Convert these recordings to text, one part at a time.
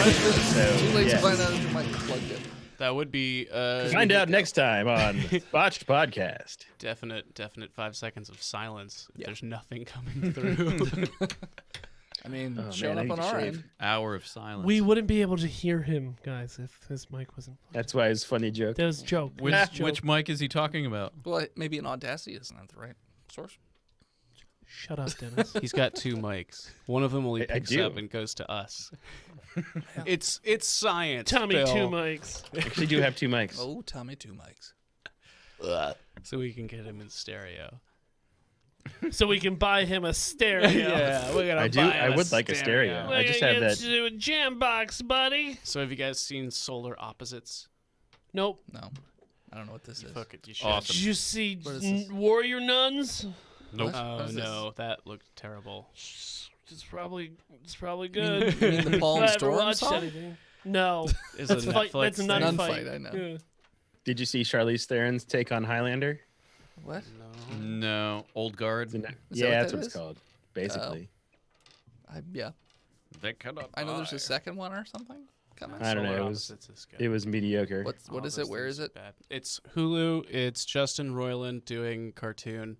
Too late to yes. find out if your mic plugged in. That would be Find out next time on Botched Podcast. definite 5 seconds of silence if there's nothing coming through. I mean, Oh, showing man, I up need on to our shave. end. Hour of silence. We wouldn't be able to hear him, guys, if his mic wasn't plugged. That's why it's a funny joke. That was a joke. Which, It was a joke. which mic is he talking about? Well, maybe an Audacity isn't that the right source. Shut up, Dennis. He's got 2 mics. One of them only I picks do. up and goes to us. It's science. Tommy, Bill. 2 mics. Actually, do have 2 mics. Oh, Tommy, 2 mics. So we can get him in stereo. So we can buy him a stereo. Yeah, we're gonna I do. buy him I would like a stereo. We're I just gonna have get that. you a jam box, buddy. So have you guys seen Solar Opposites? Nope. No, I don't know what this is. Fuck it, you should. Awesome. Did you see What is this? Warrior Nuns? Nope. What? Oh What is this? no, that looked terrible. It's probably good. You mean the Palm If I ever Storm watched song? anything. No. Is That's a a fight. Netflix That's a thing? nun Nun fight. fight, I know. Yeah. Did you see Charlize Theron's take on Highlander? What? No. No. Old guard. Is that Yeah, what that's that what is? it's called. Basically, Yeah. That cut up. I know there's a second one or something coming. I don't know. Solar It was Opposites is good. it was mediocre. What All is those it? Where things is are it? Bad. It's Hulu. It's Justin Roiland doing cartoon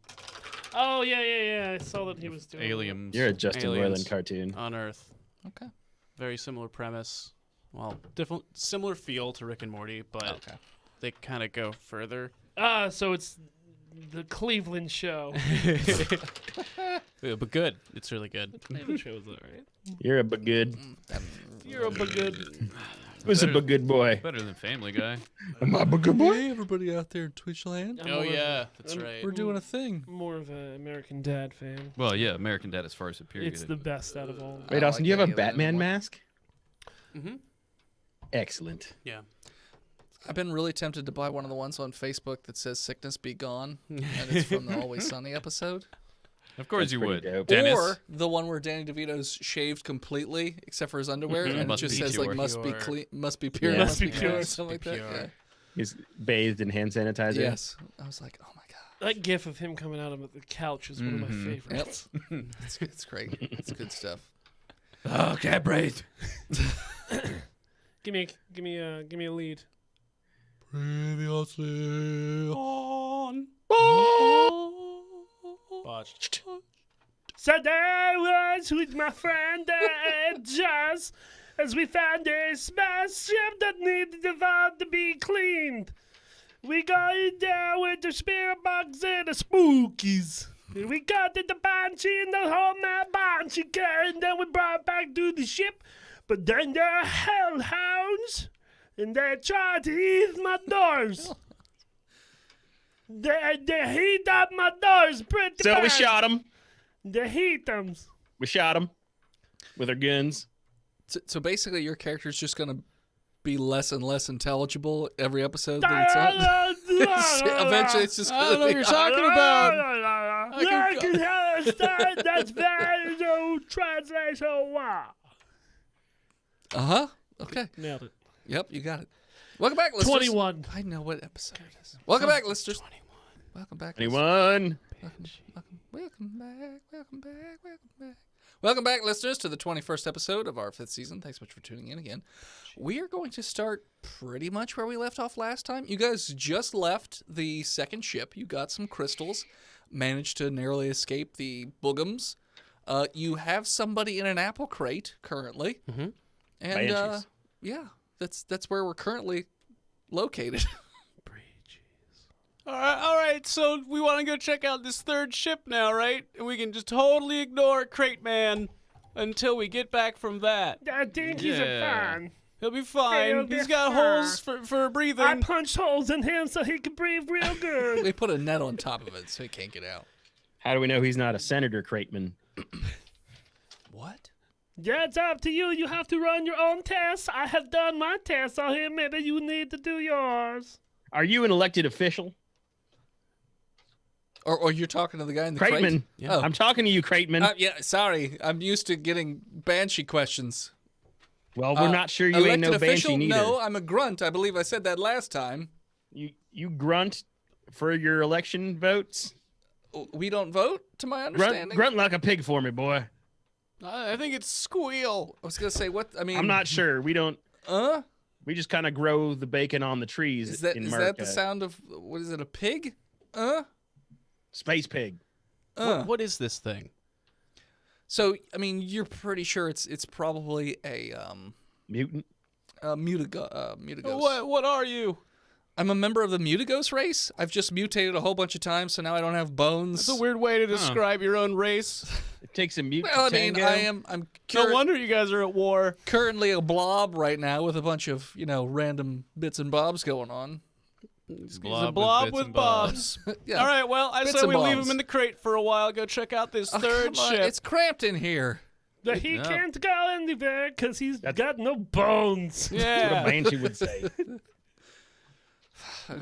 Oh yeah. I saw that he was doing. Aliens. You're a Justin Aliens. Roiland cartoon. on Earth. Okay. Very similar premise. Well, different, similar feel to Rick and Morty, but Okay. they kind of go further. So it's the Cleveland show. Yeah, but good. It's really good. The Cleveland show is alright. You're a good. You're a good. Who's a good boy? Better than Family Guy. Am I a good boy? Hey, everybody out there in Twitch land. I'm Oh more of yeah, that's right. We're doing a thing. More of an American Dad fan. Well, yeah, American Dad is far superior. It's the best out of all. Wait, Oh, Austin, I do you have a can't get it Batman anymore. mask? Mm-hmm. Excellent. Yeah. I've been really tempted to buy one of the ones on Facebook that says "Sickness Be Gone," and it's from the Always Sunny episode. Of course That's you pretty would. dope. Dennis. Or the one where Danny DeVito's shaved completely except for his underwear, and it Must just be says pure. like "must be Pure. clean, must be pure, Yeah. must be Must be pure," pure. or something like Be that. pure. Yeah. He's bathed in hand sanitizer. Yes, I was like, "Oh my god, That gif of him coming out of the couch is one of my favorites. it's great. It's good stuff." Oh, can't breathe. Give me a lead. Previously On. Botched. So there I was with my friend Jazz as we found a smash ship that needed to be cleaned. We got in there with the spirit box and the spookies. And we got the Banshee and the whole mad Banshee car, and then we brought it back to the ship. But then there are hellhounds, and they tried to eat my doors. They heat up my doors pretty So bad. we shot him. They heat them. We shot him with our guns. So basically, your character's just gonna be less and less intelligible every episode that it's on. Eventually, it's just I don't know what gonna you're be. talking about. I can understand. That's very no translation. Wow. Okay. Nailed it. Yep, you got it. Welcome back, listeners. 21. I know what episode it is. Welcome back, listeners. 21. Welcome back. listeners. Anyone? Welcome back. Welcome back. Welcome back. Welcome back, listeners, to the 21st episode of our 5th season. Thanks so much for tuning in again. We are going to start pretty much where we left off last time. You guys just left the second ship. You got some crystals, managed to narrowly escape the boogums. You have somebody in an apple crate currently. Mhm. And Banshees. yeah, that's where we're currently located. All right. So we want to go check out this third ship now, right? And we can just totally ignore Crate Man until we get back from that. I think he's a Yeah. fan. He'll be fine. He'll be He's got fine. holes for breathing. I punched holes in him so he could breathe real good. We put a net on top of it so he can't get out. How do we know he's not a Senator Crateman? What? Yeah, it's up to you. You have to run your own tests. I have done my tests on him. Maybe you need to do yours. Are you an elected official? Or you're talking to the guy in the crate? Crateman. Yeah. I'm talking to you, Crateman. Yeah, sorry. I'm used to getting Banshee questions. Well, we're not sure you ain't Elected no official? Banshee neither. No, I'm a grunt. I believe I said that last time. You grunt for your election votes? We don't vote, to my understanding. Grunt like a pig for me, boy. I think it's squeal. I was gonna say what? I mean, I'm not sure. We don't. Uh, We just kind of grow the bacon on the trees is that in is America. that the sound of what is it? A pig? Space pig. What is this thing? So I mean, you're pretty sure it's probably a Mutant. mutigos. What are you? I'm a member of the mutigos race. I've just mutated a whole bunch of times, so now I don't have bones. It's a weird way to describe your own race. It takes a mutant Well, I to mean, tango. I'm No wonder you guys are at war. currently a blob right now with a bunch of random bits and bobs going on. He's a blob with bobs. Yeah. All right, well, I Bits said and we leave bobs. him in the crate for a while. Go check out this Oh, third come on, ship. it's cramped in here. But he No. can't go anywhere because he's got no bones. That's what a Yeah. banshee would say.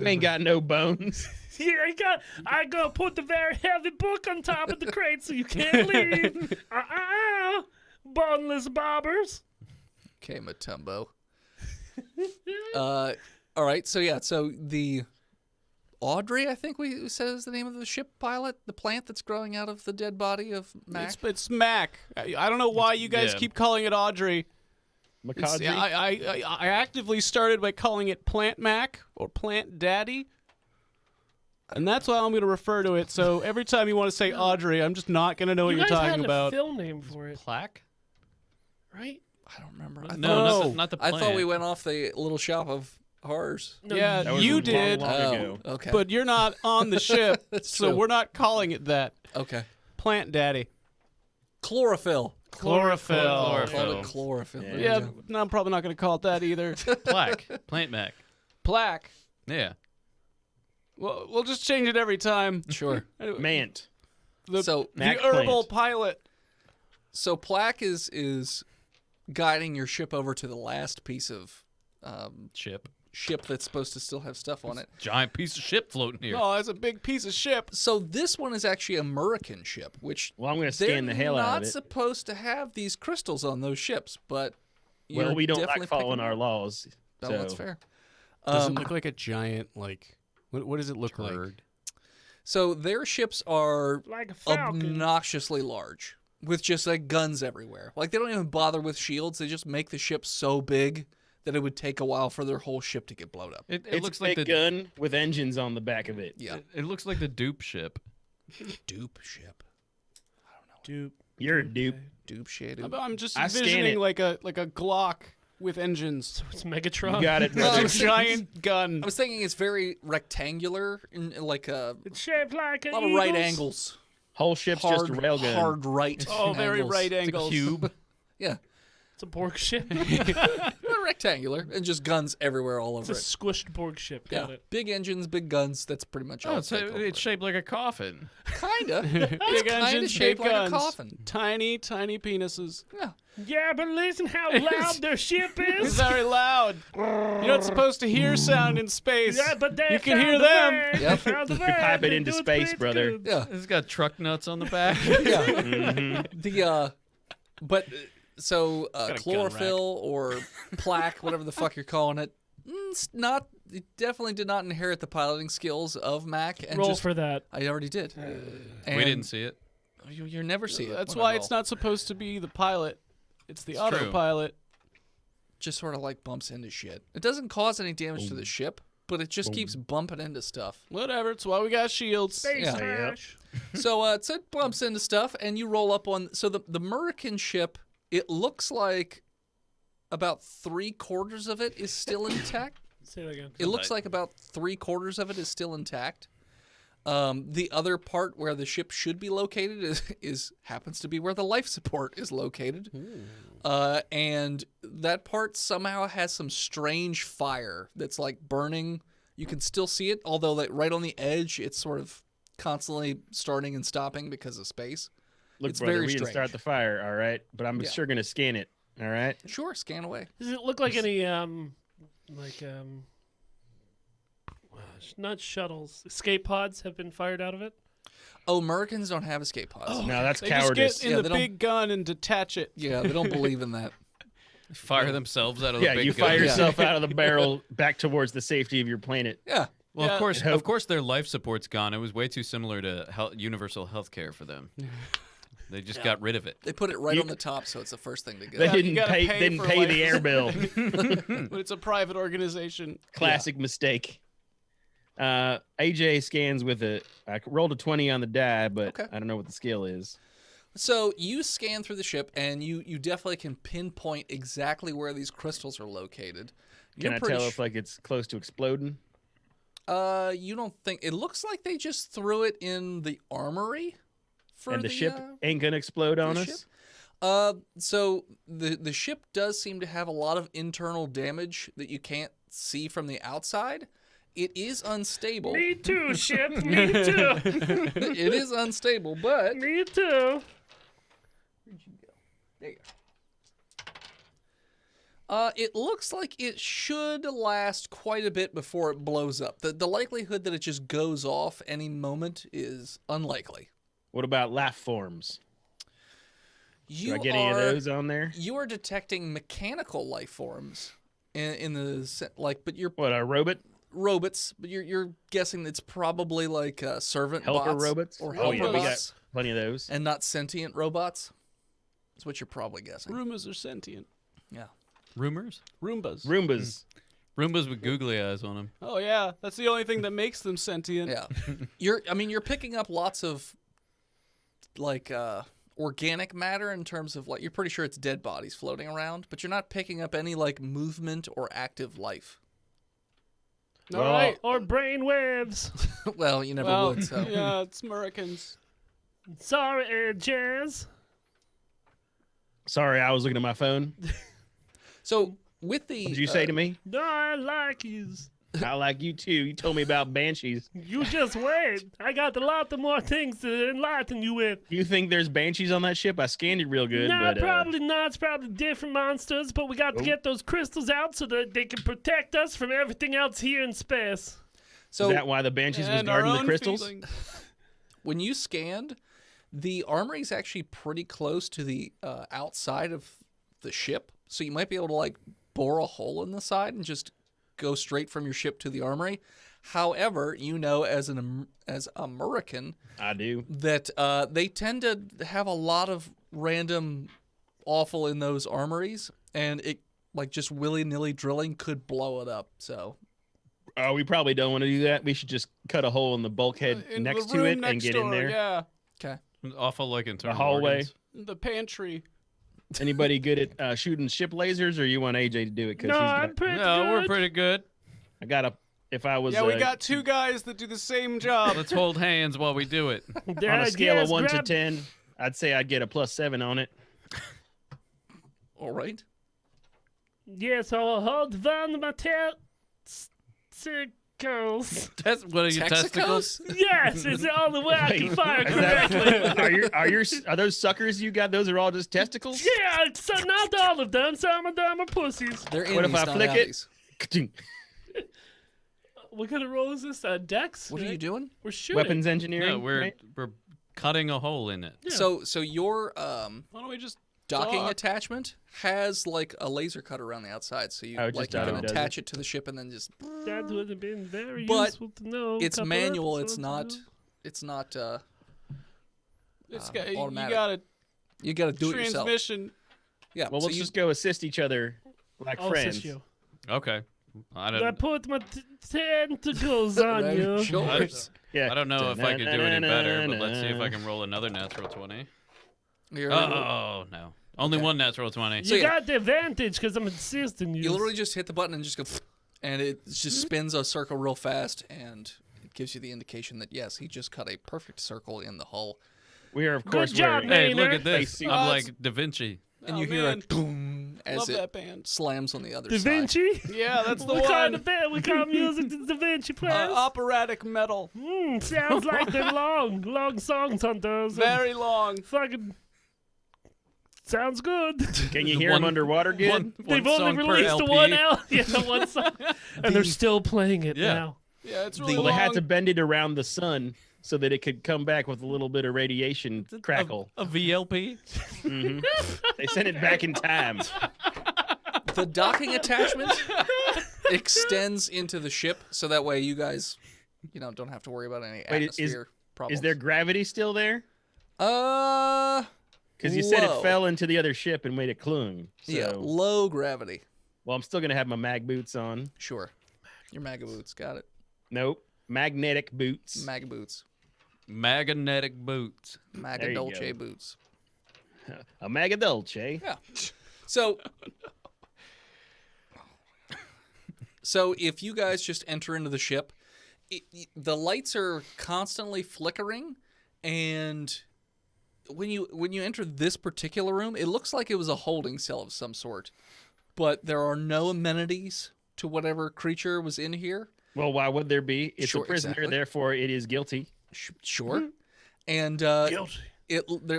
You ain't got no bones. I gotta put the very heavy book on top of the crate so you can't leave. Boneless bobbers. Okay, Matumbo. All right, so the Audrey, I think we said is the name of the ship pilot, the plant that's growing out of the dead body of Mac. It's Mac. I don't know why you guys Yeah. keep calling it Audrey. It's- Macadri. I actively started by calling it Plant Mac or Plant Daddy. And that's how I'm going to refer to it. So every time you want to say Audrey, I'm just not going to know what You you're guys talking had about. a film name for it, Plaque? right? I don't remember. No, not the I plant. thought we went off the little shop of horrors. No, Yeah, That was you long, did, long ago. okay. but you're not on the ship, That's so true. we're not calling it that. Okay. Plant Daddy. Chlorophyll. Chlorophyll. Call it Chlorophyll. chlorophyll. Yeah. There you Yeah, go. no, I'm probably not going to call it that either. Plaque. Plant Mac. Plaque. Yeah. Well, we'll just change it every time. Sure. Anyway, Mant. So the Mac herbal plant. pilot. So Plaque is guiding your ship over to the last piece of ship that's supposed to still have stuff on it. Giant piece of ship floating here. Oh, that's a big piece of ship. So this one is actually a American ship, which Well, I'm going to they're scan the hell out not of it. supposed to have these crystals on those ships, but Well, you're we don't definitely like following picking our up. laws. Oh, so. that's fair. Does it look like a giant, what does it look like? Turd. So their ships are like a falcon. obnoxiously large with just like guns everywhere. Like they don't even bother with shields. They just make the ship so big that it would take a while for their whole ship to get blown up. It It's looks a like big the gun with engines on the back of it. Yeah. It looks like the dupe ship. Dupe ship. Dude. You're a dupe. Dupe shit. I'm just I scan envisioning it. like a Glock with engines. It's Megatron. You got it, No, brother. It's a giant gun. I was thinking it's very rectangular and like a It's shaped like a lot of right angles. Whole ship's Hard, just a railgun. hard right. Oh, very angles. right It's a angles. cube. Yeah. It's a Borg ship. Rectangular and just guns everywhere all It's over a it. squished Borg ship. Got Yeah. it. Big engines, big guns. That's pretty much all Oh, it's shaped like a coffin. Kinda. Big It's kinda engines, shaped big like guns. a coffin. Tiny, tiny penises. Yeah. Yeah, but listen how loud their ship It's is. very loud. You're not supposed to hear sound in space. Yeah, but they You can found hear a them. way. Yep. They found a way. pipe it They into do space, pretty brother. good. Yeah. It's got truck nuts on the back. Yeah. But so got a gun chlorophyll or plaque, whatever the fuck you're calling it, it's not. It definitely did not inherit the piloting skills of Mac. And Roll just, for that. I already did. We didn't see it. You never see it. That's when I why it's roll. not supposed to be the pilot. It's the It's true. autopilot. Just sort of like bumps into shit. It doesn't cause any damage to the ship, but it just keeps bumping into stuff. Whatever. It's why we got shields. Space Yeah. crash. So it bumps into stuff, and you roll up on. So the American ship, it looks like about 3/4 of it is still intact. Say that again. It looks like about 3/4 of it is still intact. The other part where the ship should be located is happens to be where the life support is located, and that part somehow has some strange fire that's like burning. You can still see it, although like right on the edge, it's sort of constantly starting and stopping because of space. Look, It's brother, very we didn't strange. start the fire, all right? But I'm Yeah. sure going to scan it, all right? Sure, scan away. Does it look like any not shuttles, escape pods have been fired out of it? Oh, Americans don't have escape pods. No, that's They cowardice. just get in Yeah, the they don't- big gun and detach it. Yeah, they don't believe in that. Fire themselves out of the Yeah, big you gun. fire Yeah. yourself out of the barrel back towards the safety of your planet. Yeah. Well, Yeah. of course, their life support's gone. It was way too similar to universal health care for them. They just got rid of it. They put it right on the top, so it's the first thing to go. They Yeah, you didn't gotta pay. pay Didn't for, pay like- the air bill. But it's a private organization. Classic mistake. AJ scans with a. I rolled a 20 on the die, but Okay. I don't know what the skill is. So you scan through the ship, and you definitely can pinpoint exactly where these crystals are located. Can You're I pretty tell if like it's close to exploding? You don't think it looks like they just threw it in the armory for And the ship ain't gonna explode on the us. ship? So the ship does seem to have a lot of internal damage that you can't see from the outside. It is unstable. Me too, ship. Me too. It is unstable, but Me too. where'd you go? There you go. It looks like it should last quite a bit before it blows up. The likelihood that it just goes off any moment is unlikely. What about life forms? You Do I get any of those on there? You are detecting mechanical life forms in the but you're What, a robot? robots, but you're guessing it's probably like servant Helper bots robots? or Oh, helper yeah, we bots, got plenty of those. and not sentient robots. That's what you're probably guessing. Roombas are sentient. Yeah. Rumors? Roombas. Roombas. Roombas with googly eyes on them. Oh yeah, that's the only thing that makes them sentient. Yeah. You're picking up lots of like organic matter in terms of like you're pretty sure it's dead bodies floating around, but you're not picking up any like movement or active life. All Well, right. Or brain waves. Well, you never Well, would, so yeah, it's Americans. Sorry, Jazz. Sorry, I was looking at my phone. So with the What did you say to me? No, I like yous. I like you too. You told me about banshees. You just wait. I got a lot of more things to enlighten you with. You think there's banshees on that ship? I scanned it real good, No, but probably not. It's probably different monsters, but we got to Oh. get those crystals out so that they can protect us from everything else here in space. so is that why the banshees was And our guarding the own crystals? feelings. when you scanned, the armory is actually pretty close to the outside of the ship, so you might be able to like bore a hole in the side and just go straight from your ship to the armory. However, you know as as American I do. that they tend to have a lot of random awful in those armories, and it like just willy-nilly drilling could blow it up. So Oh, we probably don't want to do that. We should just cut a hole in the bulkhead In next the to room it and next get door, in there. Yeah, okay. Awful like internal hallway. organs. the pantry. Anybody good at shooting ship lasers, or you want AJ to do it? No, I'm pretty No, good. we're pretty good. I got a. If I was Yeah, we got two guys that do the same job. Let's hold hands while we do it. on a scale Yes, of 1 to grab- 10, I'd say I'd get a +7 on it. All right. Yes, I'll hold down to my testicles. What are your testicles? Yes, it's the only way I can Wait, fire is that- correctly. are those suckers you got? Those are all just testicles. Yeah, so not all of them. Some of them are pussies. They're What if innies, I not flick it? outies. What kind of roll is this? Dex? What are you doing? We're shooting. Weapons engineering. No, we're right? cutting a hole in it. Yeah. So your Why don't we just docking dock? attachment has like a laser cutter around the outside, so you Oh, it like just you can auto does attach it to the ship and then just. That would have been very But useful to know. It's couple manual. episodes It's not. ago. It's not. It's got, you automatic. got a You got to do it yourself. transmission. Yeah. Well, so let's you, just go assist each other like I'll friends. assist you. Okay. I I don't. put my tentacles on Right, you. sure. Yeah. I don't know if I could do any better, but let's see if I can roll another natural 20. You're- Oh no! Only Okay. one natural 20. So You yeah. got the advantage because I'm assisting you. You literally just hit the button and just go, and it Mm-hmm. just spins a circle real fast, and it gives you the indication that yes, he just cut a perfect circle in the hull. We are, of course, job, wearing. man. Hey, look Maynard. at this! Facing- I'm Oh, like Da Vinci. And Oh, you hear man. a boom as Love it that band. slams on the other Da side. Vinci? Yeah, that's the What kind one. of band? We call music the Da Vinci plays? Operatic metal. Sounds like they're long songs on those. Very long. Fucking sounds good. Can you hear them underwater good? One They've only song per released LP. one one song, and they're still playing it Yeah. now. Yeah, it's really Well, long. they had to bend it around the sun so that it could come back with a little bit of radiation crackle. A VLP. Mhm. They sent it back in time. The docking attachment extends into the ship, so that way you guys, don't have to worry about any Wait, atmosphere problems. Is there gravity still there? Because you said it low. fell into the other ship and made it clung. So, Yeah, low gravity. well, I'm still gonna have my mag boots on. Sure. Your MAGA boots. Got it. Nope, magnetic boots. MAGA boots. Magnetic boots. MAGA There you Dolce go. boots. A maga dolce. Yeah. So, so if you guys just enter into the ship, the lights are constantly flickering, and when you enter this particular room, it looks like it was a holding cell of some sort, but there are no amenities to whatever creature was in here. Well, why would there be? It's Sure, a prisoner, exactly. therefore it is guilty. Sure. And Guilty.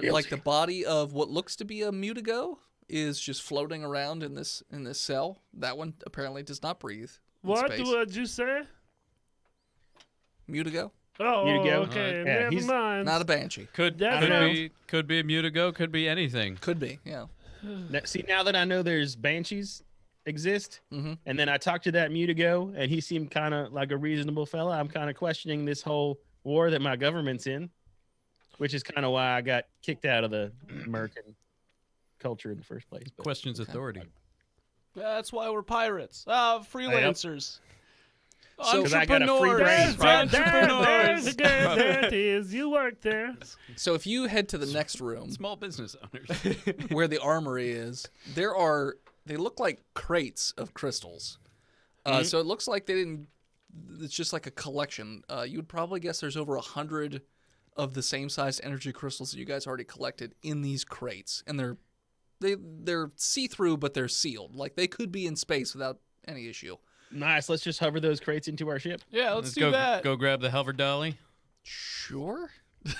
like the body of what looks to be a mutigo is just floating around in this cell. That one apparently does not breathe. In What space. would you say? Mutigo? Oh, Mutigo? okay. Yeah, Never he's mind. Not a banshee. Could I don't know. be a mutigo, could be anything. Could be, yeah. See, now that I know there's banshees exist, Mhm. and then I talked to that mutigo, and he seemed kind of like a reasonable fella. I'm kind of questioning this whole war that my government's in, which is kind of why I got kicked out of the American culture in the first place. But Questions authority. That's why we're pirates. Freelancers. So- 'Cause I got a free There's, brain. there's a good, there it is. You work there. So if you head to the next room Small business owners. where the armory is, they look like crates of crystals. So it looks like it's just like a collection. You would probably guess there's over 100 of the same sized energy crystals that you guys already collected in these crates. And they're see-through, but they're sealed. Like they could be in space without any issue. nice. Let's just hover those crates into our ship. Yeah, let's do go that. go grab the hover dolly. Sure.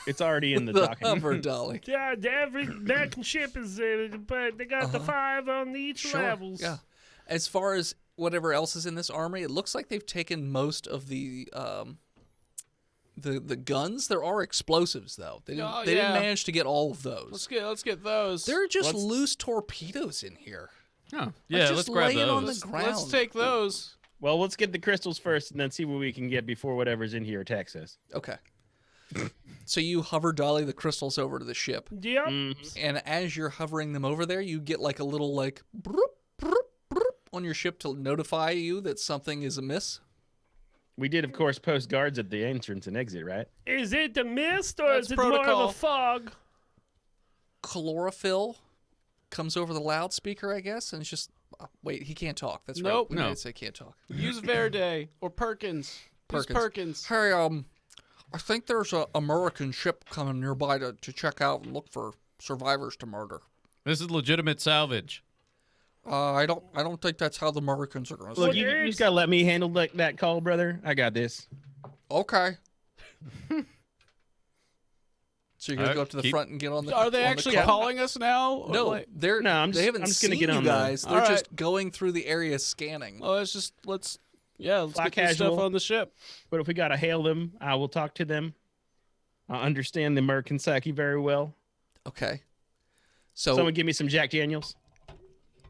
It's already in the The docking. hover dolly. Yeah, every American ship is, but they got the 5 on each levels. Yeah. As far as whatever else is in this armory, it looks like they've taken most of the guns. There are explosives though. They didn't. Oh, They didn't yeah. manage to get all of those. Let's get those. There are just Let's- loose torpedoes in here. Oh, yeah, just let's grab lay it on those. the Let's ground. take those. Well, let's get the crystals first, and then see what we can get before whatever's in here attacks us. Okay. So you hover dolly the crystals over to the ship, Yep. and as you're hovering them over there, you get like a little like broop, broop, broop on your ship to notify you that something is amiss. We did, of course, post guards at the entrance and exit, right? Is it the mist or That's is it more protocol. of a fog? Chlorophyll comes over the loudspeaker, I guess, and it's just wait, he can't talk. That's right. Nope. We No. made it say can't talk. Use Verde or Perkins. Use Perkins. Hey, I think there's a American ship coming nearby to check out and look for survivors to murder. This is legitimate salvage. I don't think that's how the Americans are going to Look, see you, it. you just gotta let me handle that call, brother. I got this. Okay. So you're gonna go up to the keep- front and get on the. Are they on the actually call? calling us now? Or No, like- they're No, I'm they just- haven't I'm just gonna seen get you on the- guys. They're All just going through the area scanning. Oh, let's Fly get this stuff casual. on the ship. But if we gotta hail them, I will talk to them. I understand the American psyche very well. Okay. So Someone give me some Jack Daniels.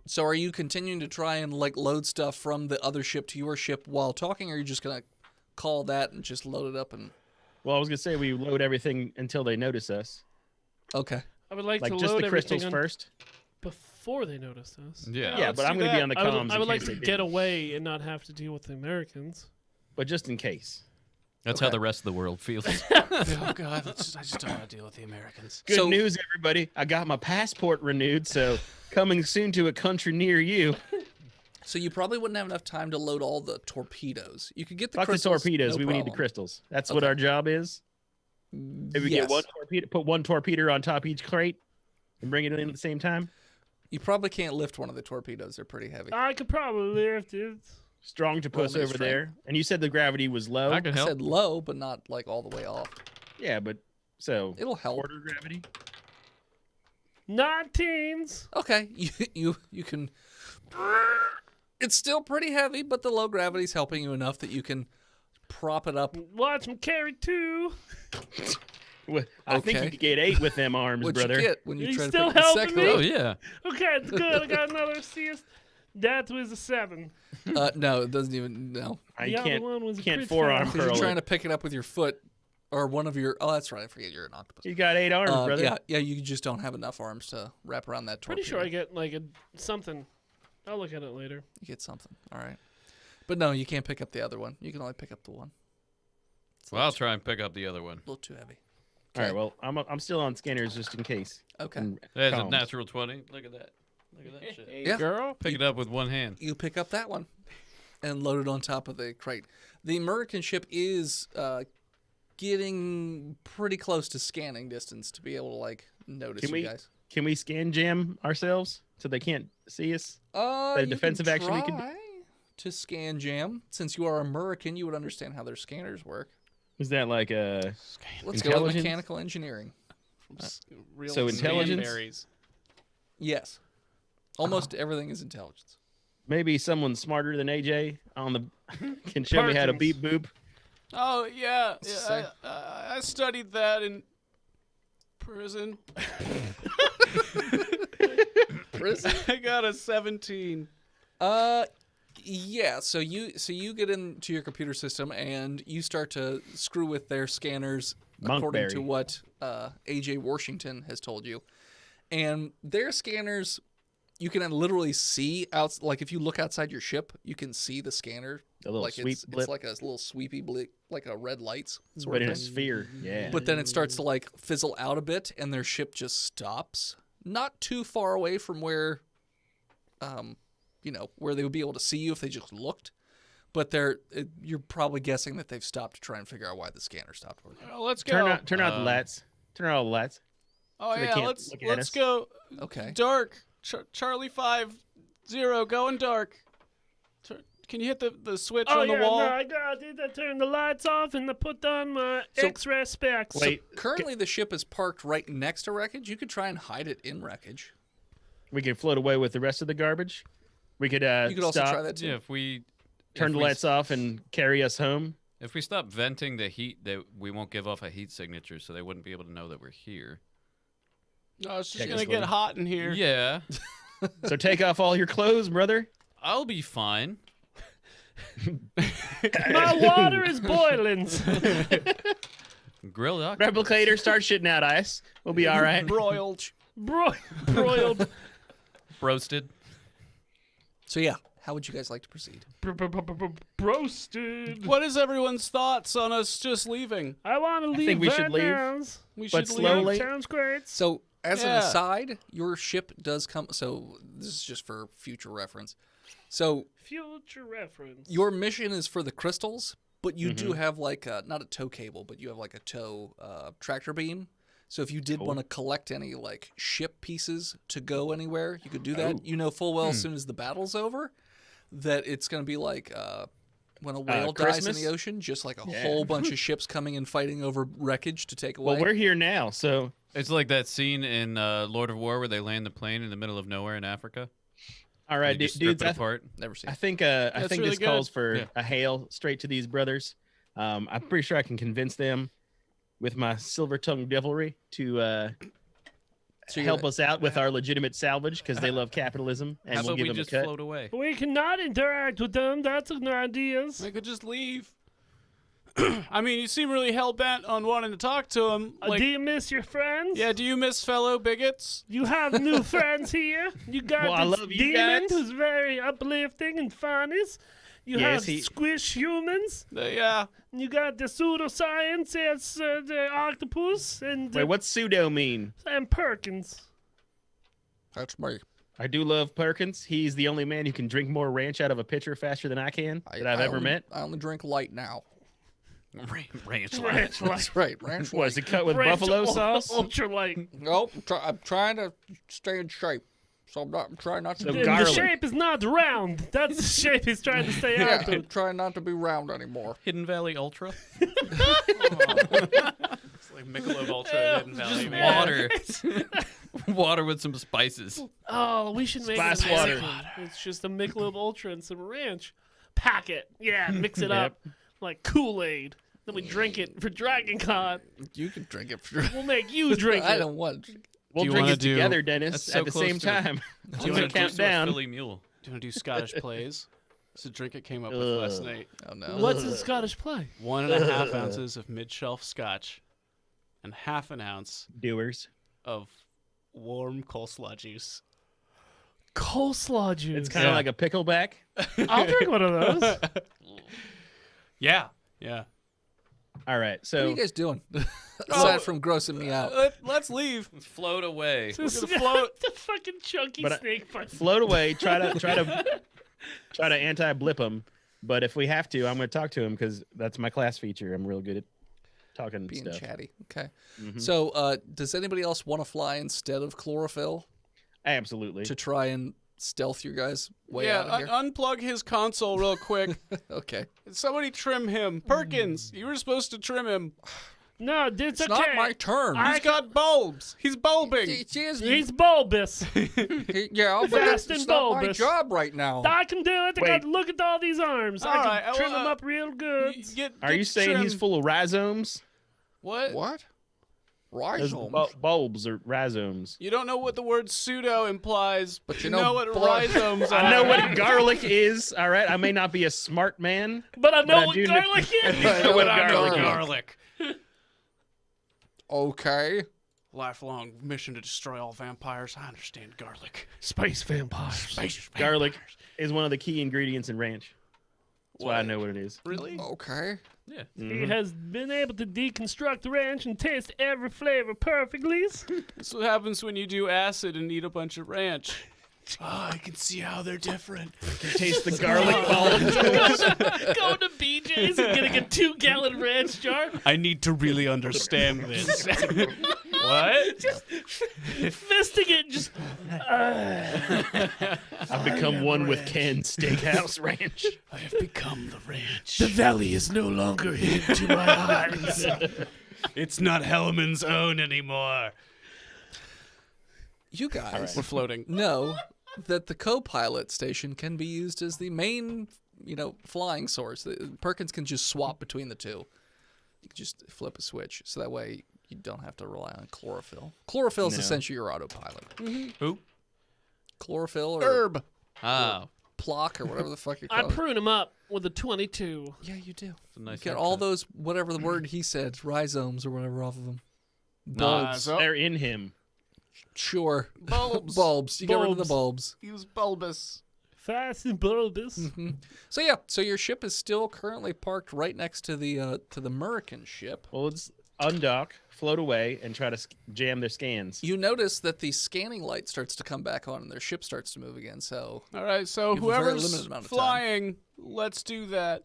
so are you continuing to try and like load stuff from the other ship to your ship while talking, or are you just gonna call that and just load it up and? Well, I was gonna say we load everything until they notice us. Okay. I would like Like to just load the crystals everything on first. before they notice us. Yeah. Yeah, let's but I'm do gonna be that. on the I comms. would, I would in like case to they get do. away and not have to deal with the Americans. But just in case. That's how the rest of the world feels. Oh God, I just don't want to deal with the Americans. Good So- news, everybody. I got my passport renewed, so coming soon to a country near you. So you probably wouldn't have enough time to load all the torpedoes. You could get the Fuck the crystals, torpedoes. no We would need the problem. crystals. That's what Okay. our job is. If we Yes. get one torpedo, put one torpedo on top each crate and bring it in at the same time. You probably can't lift one of the torpedoes. They're pretty heavy. I could probably lift it. Strong to Roll puss me a over strength. there. And you said the gravity was low. I can I help. said low, but not like all the way off. Yeah, but so It'll help. quarter gravity. 19s. Okay, you can. It's still pretty heavy, but the low gravity's helping you enough that you can prop it up. Watch me carry 2. Well, I think Okay. you could get 8 with them arms, What brother. you get when you You try to still pick the helping second me? Oh one. yeah. Okay, it's good. I got another assist. That was a 7. No, it doesn't even. No, I The other can't one was a can't crit forearm fail. because curl you're trying it. to pick it up with your foot. Or one of your... Oh, that's right. I forget you're an octopus. You got 8 arms, brother. Yeah, you just don't have enough arms to wrap around that torpedo. Pretty sure I get like something. I'll look at it later. You get something. All right. But no, you can't pick up the other one. You can only pick up the one. Well, I'll try and pick up the other one. A little too heavy. All right, well, I'm still on scanners just in case. Okay. And There's a comms. natural 20. Look at that. Look at that shit. Hey, Yeah. girl. Pick it up with one hand. You pick up that one and load it on top of the crate. The American ship is getting pretty close to scanning distance to be able to like notice Can you we- guys. Can we scan jam ourselves so they can't see us? You defensive can action we could do- try to scan jam. Since you are American, you would understand how their scanners work. Is that like a Let's go with Intelligence? mechanical engineering. Real So intelligence? berries. Yes. Almost everything is intelligence. maybe someone smarter than AJ on the can show me how to beat boop? Oh yeah, Say- I studied that in prison. Prison? I got a 17. Yeah, so you get into your computer system and you start to screw with their scanners according to Monkberry. what AJ Washington has told you. And their scanners, you can literally see out, like if you look outside your ship, you can see the scanner. A little like sweep it's blip, like a little sweepy blip, like a red lights sort but of in a thing. sphere. Yeah. But then it starts to like fizzle out a bit and their ship just stops. Not too far away from where where they would be able to see you if they just looked. But you're probably guessing that they've stopped to try and figure out why the scanner stopped working. Oh, let's go. Turn out the lights. Turn out all the lights. Oh so they yeah, can't let's look at us. go Okay. dark. Charlie 5-0 going dark. Can you hit the switch Oh on the yeah, wall? no, I got it. I turned the lights off and I put on my So- X-ray specs. Wait, Currently, the ship is parked right next to wreckage. You could try and hide it in wreckage. we could float away with the rest of the garbage. We could You could also stop, try that too. Yeah, if we turn if the we lights off, and carry us home. If we stop venting the heat, we won't give off a heat signature, so they wouldn't be able to know that we're here. No, it's just gonna Technically. get hot in here. Yeah, So take off all your clothes, brother. I'll be fine. My water is boiling. Grill duck. Replicator, start shitting out ice. We'll be all right. Broiled. Broiled. Roasted. So yeah, how would you guys like to proceed? Broasted. What is everyone's thoughts on us just leaving? I want to leave think we should right leave. now. We But should slowly- leave. Sounds great. So as an Yeah. aside, your ship does come. So this is just for future reference. So Future reference. your mission is for the crystals, but you do have like not a tow cable, but you have like a tow tractor beam. So if you did want to collect any like ship pieces to go anywhere, you could do that. You know full well as soon as the battle's over that it's going to be like when a whale dies in Christmas? the ocean, just like a Yeah. whole bunch of ships coming and fighting over wreckage to take away. Well, we're here now, so It's like that scene in Lord of War where they land the plane in the middle of nowhere in Africa. all right, You just strip dudes. it apart. Never seen. I it. think That's really this good. calls for Yeah. a hail straight to these brothers. I'm pretty sure I can convince them with my silver tongue devilry to So you're help gonna- us out with our legitimate salvage because they love capitalism, and How we'll about give we them just a cut. float away? We cannot interact with them. That's an idea. I could just leave. I mean, you seem really hell bent on wanting to talk to him. Like, do you miss your friends? yeah, do you miss fellow bigots? You have new friends here. You got Well, I this love you demon guys. who's very uplifting and funny. You Yes, have squish humans. Yeah. You got the pseudoscience as the octopus and Wait, what's pseudo mean? and Perkins. That's me. I do love Perkins. He's the only man who can drink more ranch out of a pitcher faster than I can that I've ever met. I only drink light now. Ranch Ranch light. That's right. Ranch What, is it cut with Ranch buffalo ul- sauce? Ultra light. Nope. I'm trying to stay in shape, so I'm trying not to. So do And the garlic. shape is not round. That's the shape he's trying to stay yeah, out I'm of. trying not to be round anymore. Hidden Valley Ultra. It's like Michelob Ultra Hidden Valley. Just water. Water with some spices. Oh, we should make Spice it water. Mexican. It's just a Michelob Ultra and some ranch. Pack it. Yeah, mix it up like Kool-Aid. Then we drink it for Dragon Con. You can drink it. For... We'll make you drink I it. don't want. To drink it. We'll Do you drink wanna it do- together, Dennis, That's so at the close same to it. time. Do I'm gonna count down. Philly mule. Do you want to do Scottish plays? It's a drink I came up with last Ugh. night. Oh no. What's a Scottish play? 1.5 ounces of mid-shelf scotch and half an ounce Doers. of warm coleslaw juice. Coleslaw juice. It's kind of like a pickleback. I'll drink one of those. Yeah. All right, What are so you guys doing? Aside from grossing me out. Let's leave. Float away. We're gonna float. The fucking chunky But snake part. float away. Try to anti-blip him. But if we have to, I'm going to talk to him because that's my class feature. I'm real good at talking Being stuff. chatty. Okay. Mhm. So, does anybody else want to fly instead of chlorophyll Absolutely. to try and stealth your guys way Yeah, out of here? unplug his console real quick. Okay. Somebody trim him. Perkins, you were supposed to trim him. No, it's It's okay. not my turn. He's got bulbs. He's bulbing. It is- He's bulbous. yeah, but that's Fast and it's not my bulbous. job right now. I can do it. I Wait. got look at all these arms. All I can right, trim well, them up real good. Are you saying he's full of rhizomes? What? What? Those Rhizomes. bulbs or rhizomes. You don't know what the word pseudo implies, But but you you know know what blood. rhizomes are. I know what garlic is. All right, I may not be a smart man. But I know I what do know- garlic is. I know what I know garlic is. garlic. Okay. Lifelong mission to destroy all vampires. I understand garlic. Space vampires. Space Garlic vampires. is one of the key ingredients in ranch. That's why I know what it is. Really? Okay. Yeah. He has been able to deconstruct the ranch and taste every flavor perfectly. That's what happens when you do acid and eat a bunch of ranch. Oh, I can see how they're different. Taste the garlic bulbs. Going to BJ's and getting a 2-gallon ranch jar. I need to really understand this. What? Fisting it. Just. I've become one with Ken's Steakhouse Ranch. I have become the ranch. The valley is no longer hidden to my eyes. It's not Hellman's own anymore. You guys We're floating. know that the co-pilot station can be used as the main, flying source. Perkins can just swap between the two. You can just flip a switch, so that way you don't have to rely on chlorophyll. Chlorophyll is No. essentially your autopilot. Who? Chlorophyll or Herb. Oh. Plock or whatever the fuck you're I calling it. prune him up with a 22. Yeah, you do. It's a nice You get all haircut. those, whatever the word he said, rhizomes or whatever off of them. Nah, Bulbs. so- They're in him. Sure. Bulbs. Bulbs. You get rid of the bulbs. He was bulbous. Fast and bulbous. So yeah, so your ship is still currently parked right next to the American ship. Well, let's undock, float away, and try to jam their scans. You notice that the scanning light starts to come back on and their ship starts to move again. So All right, so You have a very whoever's limited amount of time. flying, let's do that.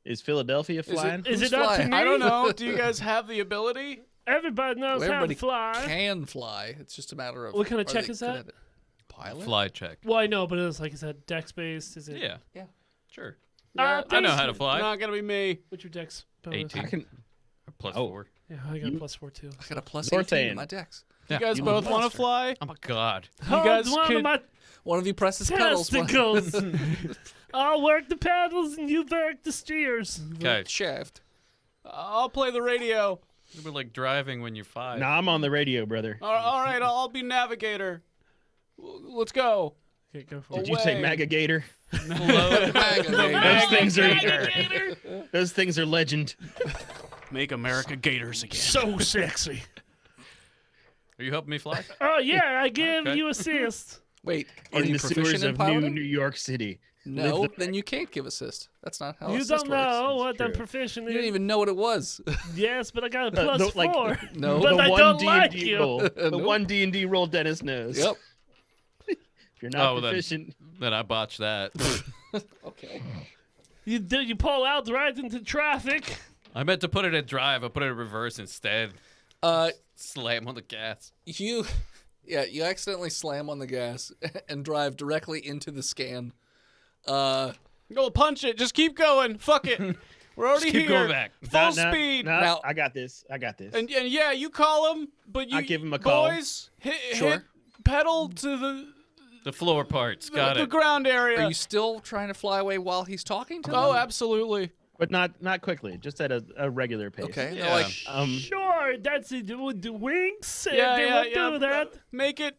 Is Philadelphia flying? Is Who's it up to flying? me? I don't know. Do you guys have the ability? Everybody knows well, how to everybody fly. can fly. It's just a matter of What kind of are check they is good that? at it? Pilot. Fly check. Well, I know, but it's like, is that dex based? Is it? Yeah. Yeah. Sure. Uh, I know how to thanks. fly. Not gonna be me. What's your dex bonus? 18. I can. Or plus Oh. 4. Yeah, I got +4 too. I got a plus North 18 in end. my dex. You guys you both want to monster. fly? Oh my god. You guys one could- of my One of you presses pedals. testicles. I'll work the pedals and you work the steers. Okay. Shaft. I'll play the radio. We're like driving when you're 5. Nah, I'm on the radio, brother. All right, I'll be navigator. Let's go. Okay, go for Did it. you say away. Magagator? Float Those things are Alligator. those things are legend. Make America gators again. So sexy. Are you helping me fly? Oh yeah, I give Okay. you assist. Wait, are In you the proficient sewers in of New piloting? New York City. No, Live the- then you can't give assist. That's not how You assist don't know works. what I'm true. proficient You in. didn't even know what it was. Yes, but I got a No, plus like- 4. No. but the I one don't D&D like you. roll. The Nope. one D&D roll Dennis knows. Yep. If you're not Oh, then- proficient, Then I botched that. Okay. You pull out right into traffic. I meant to put it in drive. I put it in reverse instead. Slam on the gas. You accidentally slam on the gas and drive directly into the scan. Go punch it. Just keep going. Fuck it. We're already Keep here. going back. Full speed. Now- I got this. I got this. And yeah, you call him, but you I give him a call. Boys, hit Sure. pedal to The floor parts. Got the it. ground area. Are you still trying to fly away while he's talking to them? Oh, absolutely. but not quickly, just at a regular pace. Okay. Yeah. They're like, Sure, that's it. With the winks, Yeah, they yeah, will yeah. do that. Make it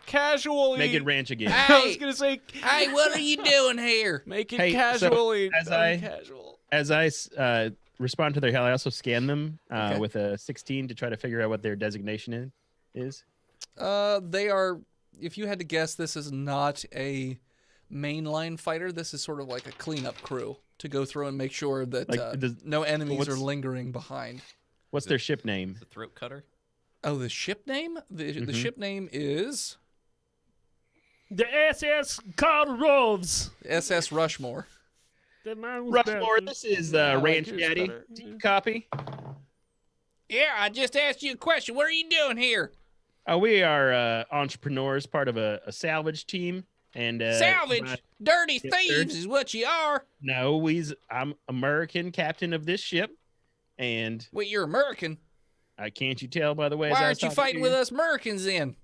casually. Make it ranch again. I was gonna say, hey, what are you doing here? make it Hey, so casually. as I- casual. As I respond to their hail, I also scan them Okay. with a 16 to try to figure out what their designation is. They are. If you had to guess, this is not a mainline fighter. This is sort of like a cleanup crew to go through and make sure that Like, no enemies what's- are lingering behind. What's their ship name? The throat cutter. Oh, the ship name? The ship name is The SS Carl Roves. SS Rushmore. That mine was Rushmore, better. this is I like Ranch yours Daddy. better. Copy. Yeah, I just asked you a question. What are you doing here? We are entrepreneurs, part of a salvage team. And Salvage, my- dirty Yes, sir. thieves is what you are. No, I'm American captain of this ship, and Wait, you're American. can't you tell by the way? Why aren't you fighting with us Americans then?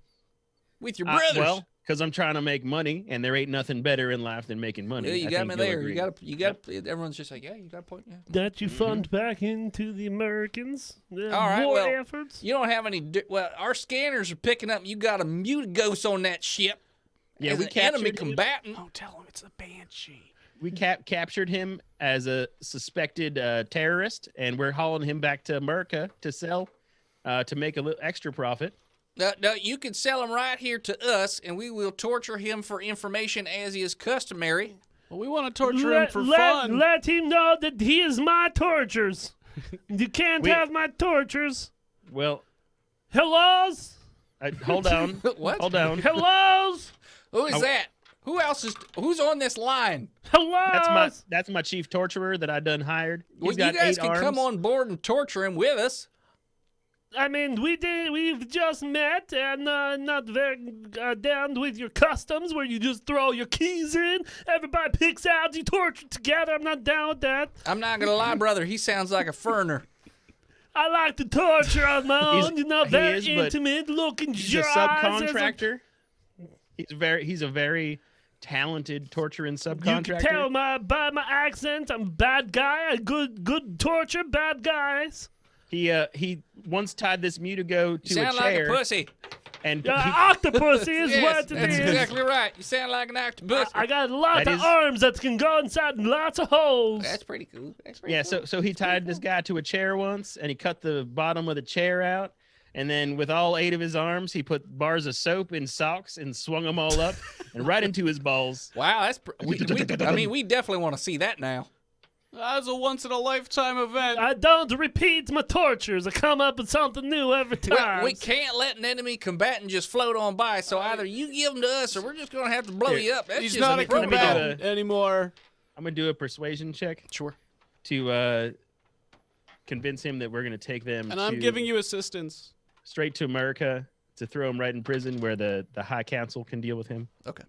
With your brothers? Well, because I'm trying to make money, and there ain't nothing better in life than making money. yeah, you I got think me you'll there. agree. You got. Everyone's just like, yeah, you got a point. Yeah. That you fund back into the Americans. The All right, war well, efforts. You don't have any. Well, our scanners are picking up. You got a mutigos on that ship. Yeah, as we an enemy captured him. combatant. Don't tell him it's a banshee. We captured him as a suspected terrorist, and we're hauling him back to America to sell, to make a little extra profit. No, you can sell him right here to us, and we will torture him for information as is customary. Well, we want to torture him for fun. Let him know that he is my tortures. You can't have my tortures. Well, Hellos? hold on, What? hold on. Hellos? Who is that? Who else is? Who's on this line? Hellos? That's my chief torturer that I done hired. Well, He's got you guys 8 can arms. come on board and torture him with us. I mean, we've just met and not very down with your customs where you just throw your keys in, everybody picks out, you torture together. I'm not down with that. I'm not gonna lie, brother. He sounds like a foreigner. I like to torture on my He's- own, you know, he very is, but intimate, looking He's a your eyes as a- subcontractor. He's a very talented torturing You subcontractor. can tell by my accent, I'm a bad guy, a good torture, bad guys. He once tied this mutigo You to a sound like chair, a pussy. and Octopus is Yes, what it that's is. exactly right. You sound like an octopus. I got a lot That of is- arms that can go inside lots of holes. That's pretty cool. That's pretty yeah, cool. so he tied this guy to a chair once, and he cut the bottom of the chair out, and then with all 8 of his arms, he put bars of soap in socks and swung them all up and right into his balls. Wow, that's. We definitely want to see that now. That was a once in a lifetime event. I don't repeat my tortures. I come up with something new every time. Well, we can't let an enemy combatant just float on by. So either you give them to us, or we're just gonna have to blow you up. That's He's just not a inappropriate. combatant anymore. I'm gonna do a persuasion check Sure. to convince him that we're gonna take them. And I'm to- giving you assistance. straight to America to throw him right in prison where the High Council can deal with him. Okay.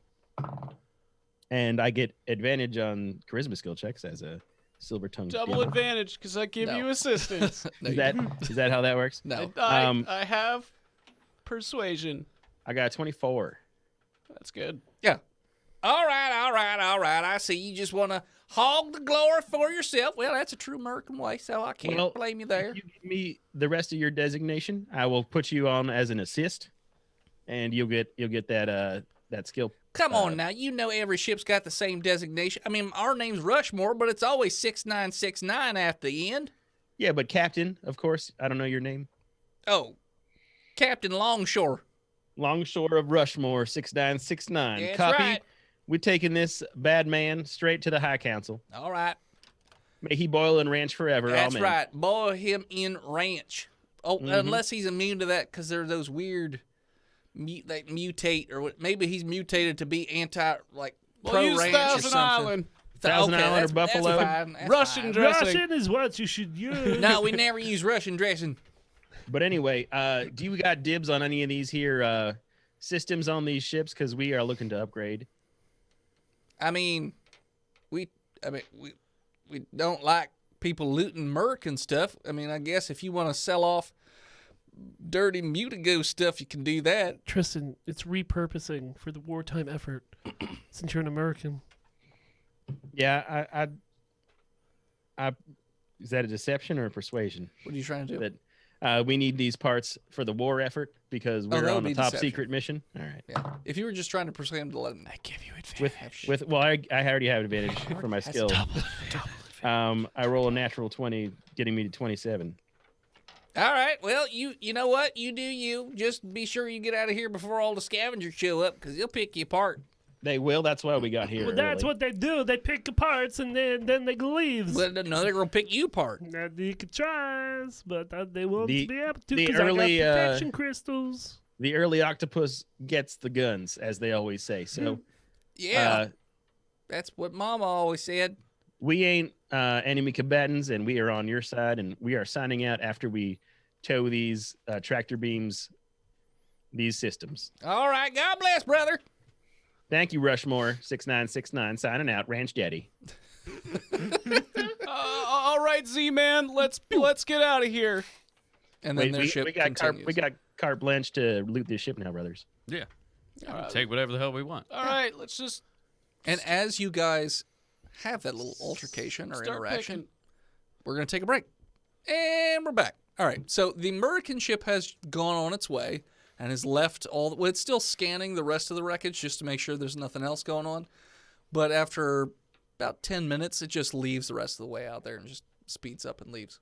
And I get advantage on charisma skill checks as a silver tongue. Double advantage because I give No. you assistance. No, Is that how that works? no. I have persuasion. I got 24. That's good. Yeah. All right. I see you just want to hog the glory for yourself. Well, that's a true American way, so I can't Well, blame you there. If you give me the rest of your designation, I will put you on as an assist, and you'll get that skill. Come on now, you know every ship's got the same designation. I mean, our name's Rushmore, but it's always 6969 at the end. Yeah, but Captain, of course, I don't know your name. Oh, Captain Longshore. Longshore of Rushmore 6969. That's Copy. right. We're taking this bad man straight to the High Council. All right. May he boil and ranch forever. That's Amen. right. Boil him in ranch. Oh, unless he's immune to that because there's those weird that mutate or what, maybe he's mutated to be anti We'll pro use ranch or Thousand something. Island. Thousand Island or that's Buffalo? fine, that's Russian fine. dressing. Russian is what you should use. No, we never use Russian dressing. But anyway, do you got dibs on any of these here systems on these ships? Because we are looking to upgrade. I mean, we don't like people looting Merc and stuff. I mean, I guess if you want to sell off dirty Mutigo stuff, you can do that. Tristan, it's repurposing for the wartime effort. Since you're an American. Yeah, Is that a deception or a persuasion? What are you trying to do? That we need these parts for the war effort because we're that would on a be top deception. secret mission. All right. Yeah. If you were just trying to persuade him to let him, I give you advantage. I already have advantage for my skill. I roll a natural 20, getting me to 27. all right. Well, you know what? You do you. Just be sure you get out of here before all the scavengers show up, because they'll pick you apart. They will. That's why we got here. Well, that's early. what they do. They pick apart and then they leave. Well, no, they're gonna pick you apart. Now, you could try, but they won't The- be able to the because I early, got protection crystals. The early octopus gets the guns, as they always say. So Yeah, that's what Mama always said. we ain't enemy combatants, and we are on your side, and we are signing out after we tow these tractor beams, these systems. All right. God bless, brother. Thank you, Rushmore 6969. Signing out, Ranch Daddy. All right, Z-Man, let's get out of here. And then their ship we got continues. we got carte blanche to loot this ship now, brothers. Yeah. Take whatever the hell we want. All right, let's just And as you guys have that little altercation or start interaction, picking. we're going to take a break. And we're back. All right. So the American ship has gone on its way and has left all. Well, it's still scanning the rest of the wreckage just to make sure there's nothing else going on. But after about 10 minutes, it just leaves the rest of the way out there and just speeds up and leaves.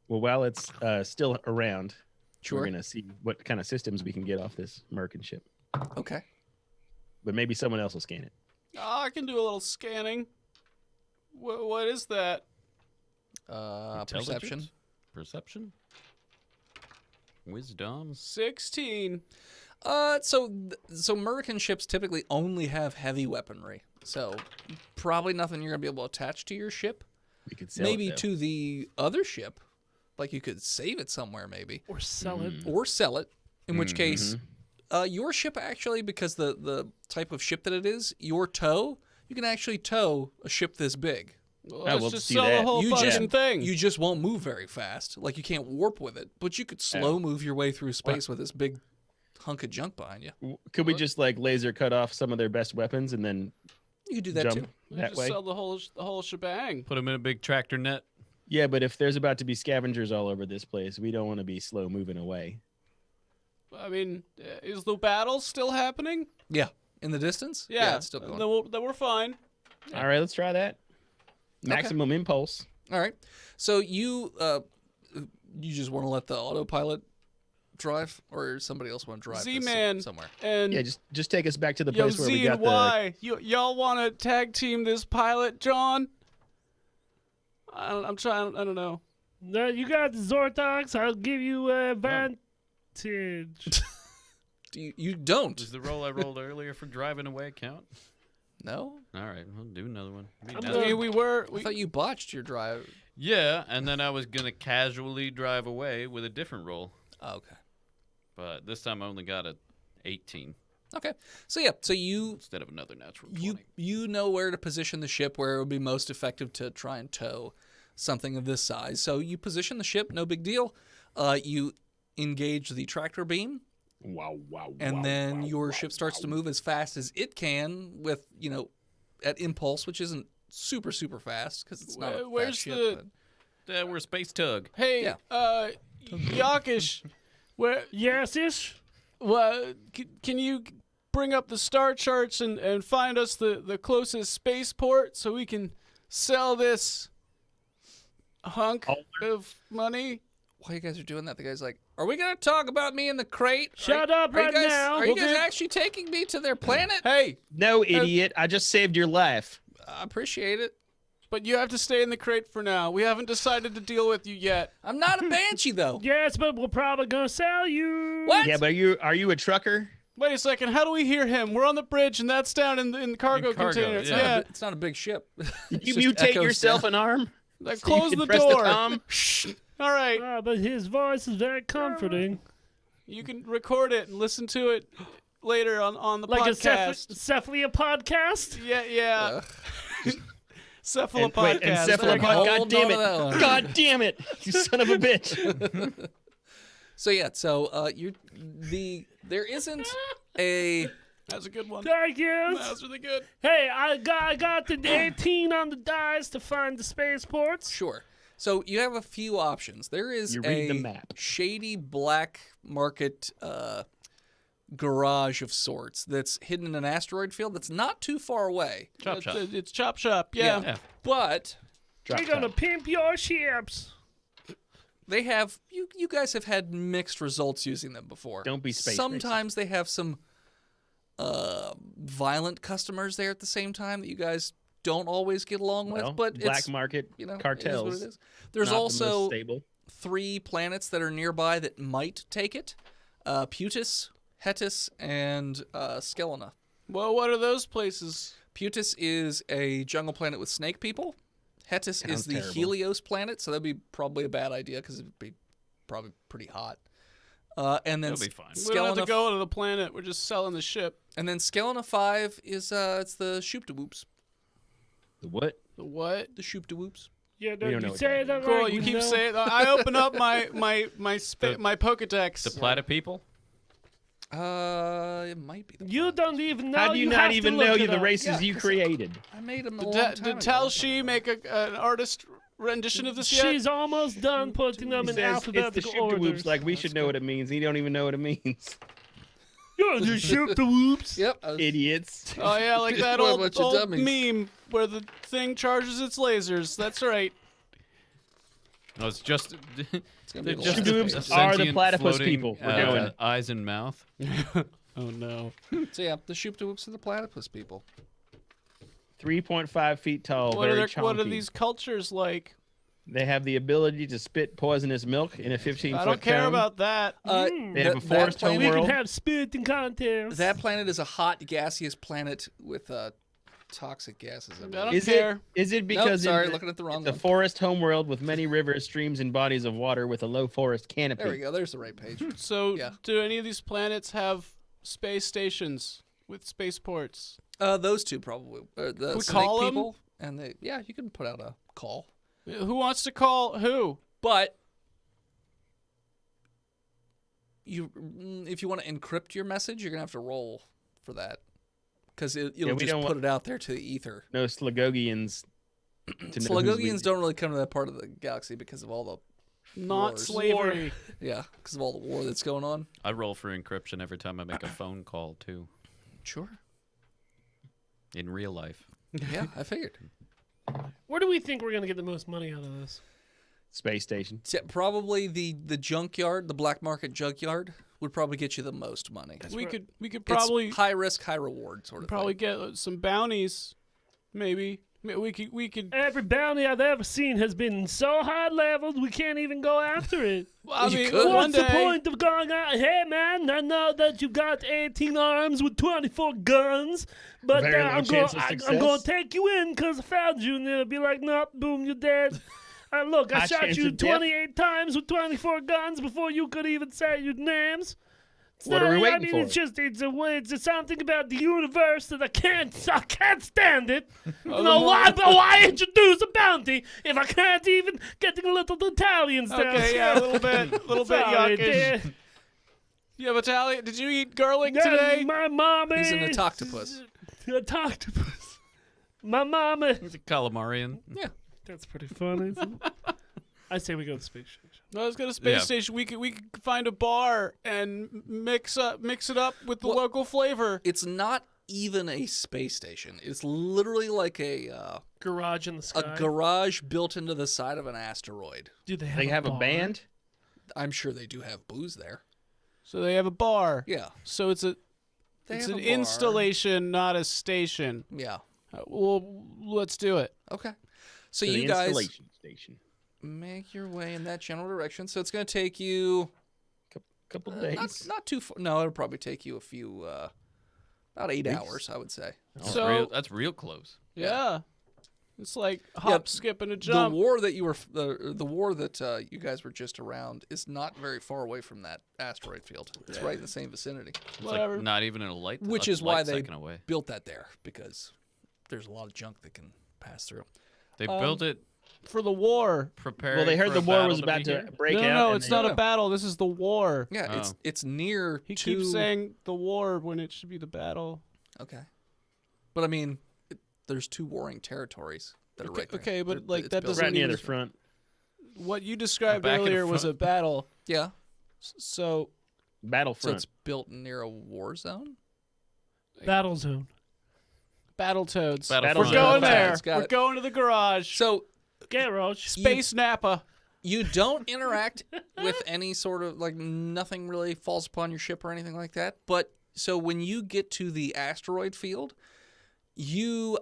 Well, while it's still around, Sure. we're gonna see what kind of systems we can get off this American ship. Okay. But maybe someone else will scan it. Oh, I can do a little scanning. What is that? Perception. Perception? Wisdom? 16. So American ships typically only have heavy weaponry. So probably nothing you're going to be able to attach to your ship. We could sell Maybe it, though. to the other ship. Like you could save it somewhere maybe. Or sell it. Or sell it. In which case, your ship actually, because the type of ship that it is, your tow, you can actually tow a ship this big. Well, Oh, let's we'll just do sell the that. whole You fucking just- thing. You just won't move very fast. Like you can't warp with it, but you could slow move your way through space with this big hunk of junk behind you. Could we just like laser cut off some of their best weapons and then You could do that jump too. We that just way? sell the whole shebang. Put them in a big tractor net. Yeah, but if there's about to be scavengers all over this place, we don't want to be slow moving away. I mean, is the battle still happening? Yeah. In the distance? Yeah, it's still going. Then we're fine. All right, let's try that. Maximum impulse. All right. So you just want to let the autopilot drive, or somebody else want to drive this Z-Man somewhere? and Yeah, just take us back to the Yo, place where we Z got and the. Y, y'all want to tag team this pilot, John? I'm trying. I don't know. No, you got the Zortox. I'll give you advantage. You don't? Does the roll I rolled earlier for driving away count? No. All right, we'll do another one. Be I'm nice. gonna- I mean, I thought you botched your drive. Yeah, and then I was going to casually drive away with a different roll. Oh, okay. But this time I only got a 18 Okay. So yeah. So you instead of another natural 20. you know where to position the ship where it would be most effective to try and tow something of this size. So you position the ship, no big deal. You engage the tractor beam, Wow, wow, and wow, then wow, your wow, ship starts to wow. move as fast as it can with, at impulse, which isn't super super fast because it's not a Where's fast ship. the- but- We're a space tug. Hey, Yeah. Yakish, where? Yes-ish. Can you bring up the star charts and find us the closest spaceport so we can sell this hunk of money? While you guys are doing that, the guy's like, "Are we gonna talk about me in the crate? Shut up Are you right guys, now. Are you We'll guys do- actually taking me to their planet? Hey, No, idiot! I just saved your life. I appreciate it. but you have to stay in the crate for now. We haven't decided to deal with you yet. I'm not a banshee though. Yes, but we're probably gonna sell you. What? Yeah, but are you a trucker? Wait a second. How do we hear him? We're on the bridge, and that's down in the cargo In cargo, container. It's yeah. not a Yeah. bi- it's not a big ship. Did It's you just mutate echoes yourself down. an arm? Like, So you close can the press door. tom? Shh. All right. Ah, but his voice is very comforting. You can record it and listen to it later on the Like podcast. a Cephalia podcast? Yeah. Cephala And, wait, and podcast. cephalopod. Hold God damn on to that one. it! God damn it! You son of a bitch! So yeah, so there isn't a That's a good one. Thank you. That was really good. Hey, I got the 18 on the dice to find the spaceports. Sure. So you have a few options. There is You read the a map. shady black market garage of sorts that's hidden in an asteroid field that's not too far away. Chop shop. It's Chop Shop. Yeah. Yeah. But Drop We're gonna top. pimp your ships. they have you guys have had mixed results using them before. Don't be space Sometimes they have some violent customers there at the same time that you guys don't always get along Well, with, but black it's market you know cartels. It is what it is. There's not the most also stable. 3 planets that are nearby that might take it: Putis, Hetis, and Skelena. Well, what are those places? Putis is a jungle planet with snake people. Hetis Sounds is the terrible. Helios planet, so that'd be probably a bad idea because it'd be probably pretty hot. And then It'll be fine. We don't have to Skelena, go to the planet. We're just selling the ship. and then Skelena 5 is it's the Shoop-de-whoops. The what? The what? The Shoop-de-woops. Yeah, don't know you what say that that Cool. like You we keep know. saying. I open up my my Pokedex. The Plata people? It might be. You don't even know. How do you not have to even look know it you the up. races Yeah, you 'cause created? I made them a Did, long time did ago. Tal She make an artist rendition of this yet? She's almost done putting them He in says it's the alphabetical shoot the whoops order. like we should know what it means. He don't even know what it means. You're the shoot the whoops. Yep. I was- Idiots. Oh yeah, like that What a old, bunch of old dummies. meme where the thing charges its lasers. That's right. No, it's just. It's gonna be they're a just lot Shoot-de-whoops of pages. are the sentient platypus floating, people. We're doing it. eyes and mouth. Oh no. So yeah, the Shoop-de-whoops are the platypus people. 3.5 feet tall, What very are what are chonky. these cultures like? They have the ability to spit poisonous milk in a 15-foot I don't care cone. about that. They have a that forest planet- We can homeworld. have spitting contests. That planet is a hot, gaseous planet with toxic gases. I don't Is care. it Nope, because sorry, in looking at the wrong the one. forest homeworld with many rivers, streams, and bodies of water with a low forest canopy? There we go. There's the right page. So, Yeah. do any of these planets have space stations with spaceports? Those two probably. The we snake call 'em? people, and they. Yeah, you can put out a call, Who wants to call who? but if you want to encrypt your message, you're gonna have to roll for that because it'll we just don't put it out there to the ether. No Slugogians. to know who's Slugogians leading. don't really come to that part of the galaxy because of all Not Wars. slavery. because of all the war that's going on. I roll for encryption every time I make a phone call too. Sure. In real life. Yeah, I figured. Where do we think we're gonna get the most money out of this? Space station. Probably the junkyard, the black market junkyard, would probably get you the most money. We could It's probably high risk, high reward sort of probably thing. get some bounties. Maybe we could. Every bounty I've ever seen has been so high leveled we can't even go after it. I You mean, could. one What's the day. point of going out? Hey man, I know that you got 18 arms with 24 guns, but Very low I'm chance going of I'm going success. to take you in because I found you, and they'll be like, nope, boom, you're dead. Look, I High shot chance you of death. 28 times with 24 guns before you could even say your names. What are we I waiting mean, for? it's something about the universe that I can't stand it. Oh, You know, why introduce a bounty if I can't even get the little Italians down? Okay, yeah, a little bit Sorry, yuckish. You have Italian? Did you eat garlic yeah, today? my mommy. He's an octopus. An octopus. My mama. He's a calamarian. Yeah. That's pretty funny. Isn't it? I say we go to the space station. Let's go to space Yeah. station. We could find a bar and mix it up with the Well- local flavor. It's not even a space station. It's literally like a Garage in the sky. garage built into the side of an asteroid. Do they have, They have a bar? band. I'm sure they do have booze there. So they have a bar. Yeah. So it's They it's have an a bar. installation, not a station. Yeah. Well, let's do it. Okay. So to the you guys installation station. make your way in that general direction. So it's going to take you Couple days. not too far. No, it'll probably take you a few about 8 hours, I would say. So That's real close. yeah. It's like hop, skip, and a jump. The war that you were the war that you guys were just around is not very far away from that asteroid field. It's right in the same vicinity. It's Whatever. like not even in a light. Which a is why light they second away. built that there, because there's a lot of junk that can pass through. They built it for the war. Prepare. Well, they heard the war was about to break out. No, and it's they- not a battle. This is the war. Yeah, Oh. it's near He to... keeps saying the war when it should be the battle. Okay. But I mean, there's 2 warring territories that are right there. Okay, but, They're- like, it's that built- doesn't right near mean- the front. What you described Back and earlier was a front. battle. Yeah. So So Battlefront. it's built near a war zone? Battle zone. Battletoads. We're Battlefront. going there. Battletoads, got We're it. going to the garage. So Garage. Space Napa. you don't interact with any sort of, like, nothing really falls upon your ship or anything like that. But so when you get to the asteroid field, you,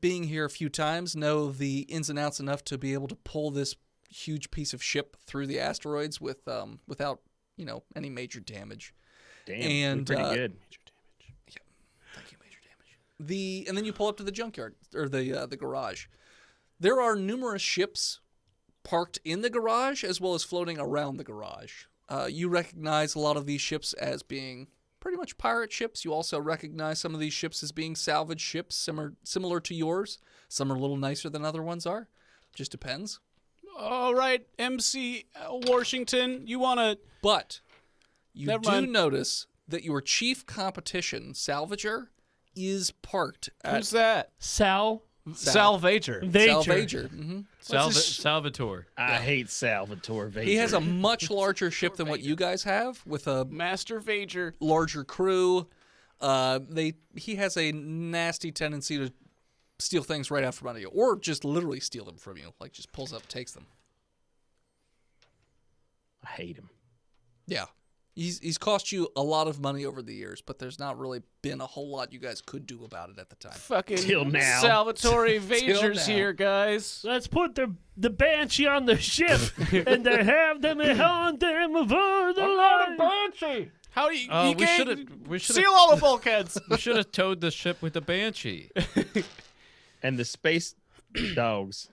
being here a few times, know the ins and outs enough to be able to pull this huge piece of ship through the asteroids without, any major damage. Damn, and, pretty uh, good. Thank you, major damage. And then you pull up to the junkyard or the garage. There are numerous ships parked in the garage as well as floating around the garage. You recognize a lot of these ships as being pretty much pirate ships. You also recognize some of these ships as being salvage ships, similar to yours. Some are a little nicer than other ones are. Just depends. All right, MC Washington, you want to... But you Never do mind. notice that your chief competition, Salvager, is parked at Who's that? Sal. Salvager. Vager. Salvager. hmm Salvatore. I hate Salvatore Vader. He has a much larger ship than what you guys have, with a Master Vager. larger crew. He has a nasty tendency to steal things right out from under you, or just literally steal them from you. Like, just pulls up, takes them. I hate him. Yeah. He's cost you a lot of money over the years, but there's not really been a whole lot you guys could do about it at the time. Fucking Till now. Salvatore Till Vager's now. here, guys. Let's put the Banshee on the ship and they have them on them over the line. Banshee. How do you? Oh, you we can't- should seal all the bulkheads. we should have towed the ship with the Banshee. And the space dogs.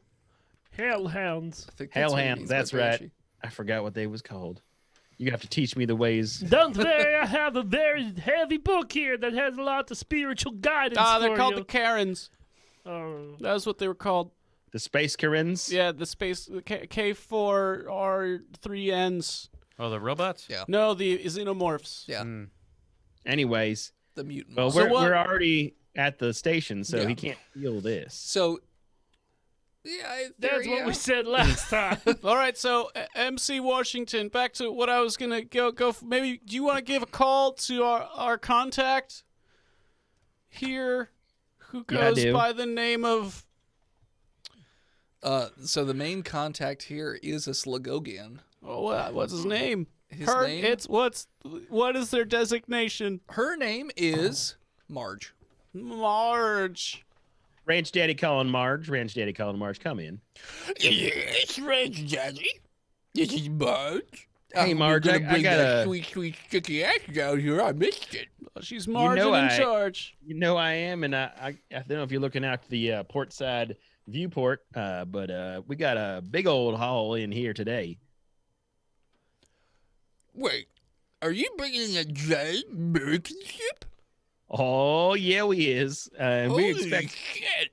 Hellhounds. I think that's what he Hellhound. means by That's right. Banshee. I forgot what they was called. You have to teach me the ways. Don't worry, I have a very heavy book here that has a lot of spiritual guidance They're for called you. the Karens. Oh. That's what they were called. The space Karens. Yeah, the space K4R3Ns. Oh, the robots? Yeah. No, the xenomorphs. Yeah. Mm. Anyways, The mutant. well, monster. we're already at the station, so Yeah. he can't feel this. So, yeah, That's what we said last time. All right, so MC Washington, back to what I was gonna go. Maybe do you want to give a call to our contact here, who Yeah, I goes do. by the name of? So the main contact here is a Slagogian. Oh, what's his name? His Her. name? It's what is their designation? Her name is Marge. Marge. Ranch Daddy calling Marge. Ranch Daddy calling Marge. Come in. It's Ranch Daddy. This is Marge. Hey, Marge, I got a. sweet, sticky ass down here. I missed it. She's Margin in I- charge. You know I am, and I don't know if you're looking out the port side viewport, but we got a big old haul in here today. Wait, are you bringing a giant American ship? Oh yeah, we is. And we expect shit.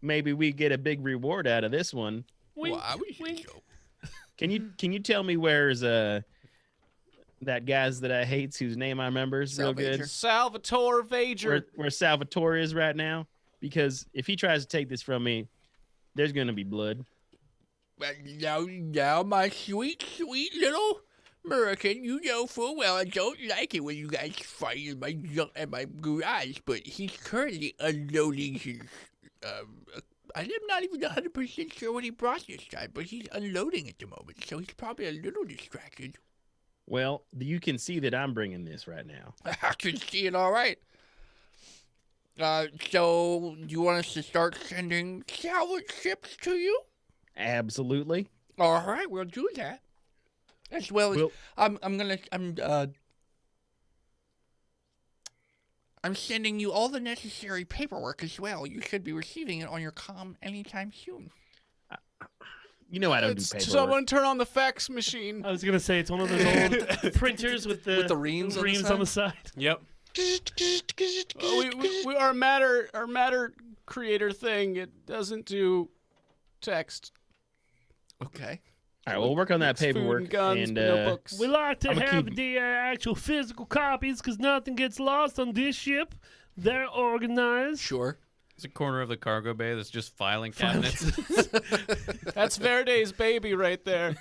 maybe we get a big reward out of this one. Wink, Well, I would wink. think so. Can you tell me where's that guy's that I hates whose name I remember is real good? Salvager. Salvatore Vager. Where Salvatore is right now? Because if he tries to take this from me, there's gonna be blood. Well, now, my sweet, sweet little American, you know full well I don't like it when you guys fight in my garage, but he's currently unloading his, I'm not even 100% sure what he brought this time, but he's unloading at the moment, so he's probably a little distracted. Well, you can see that I'm bringing this right now. I can see it all right. So, do you want us to start sending salvage ships to you? Absolutely. All right, we'll do that. As well as We'll- I'm sending you all the necessary paperwork as well. You should be receiving it on your comm anytime soon. You know I don't do It's paperwork. someone turn on the fax machine. I was gonna say it's one of those old printers with the reams on the on the side. Yep. Our matter creator thing. It doesn't do text. Okay. All right, we'll work on that It's food paperwork. and guns, and but no books. We like to I'ma have keep- the actual physical copies because nothing gets lost on this ship. They're organized. Sure. There's a corner of the cargo bay that's just filing cabinets. That's Verde's baby right there.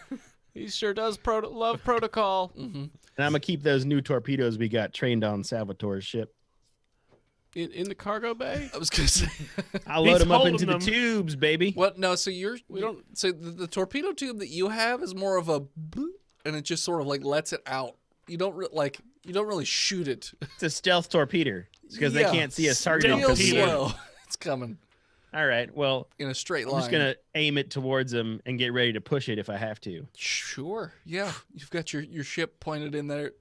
He sure does love protocol. and I'm gonna keep those new torpedoes we got trained on Salvatore's ship. In the cargo bay? I was gonna say. I'll He's load them up holding into them. the tubes, baby. What? No. So you're. We don't- So the torpedo tube that you have is more of a, boop, and it just sort of like lets it out. You don't You don't really shoot it. It's a stealth torpedo because Yeah. they can't see us targeting Real from the air. slow. It's coming All right, well, in a straight I'm line. just gonna aim it towards them and get ready to push it if I have to. Sure. Yeah. You've got your ship pointed in their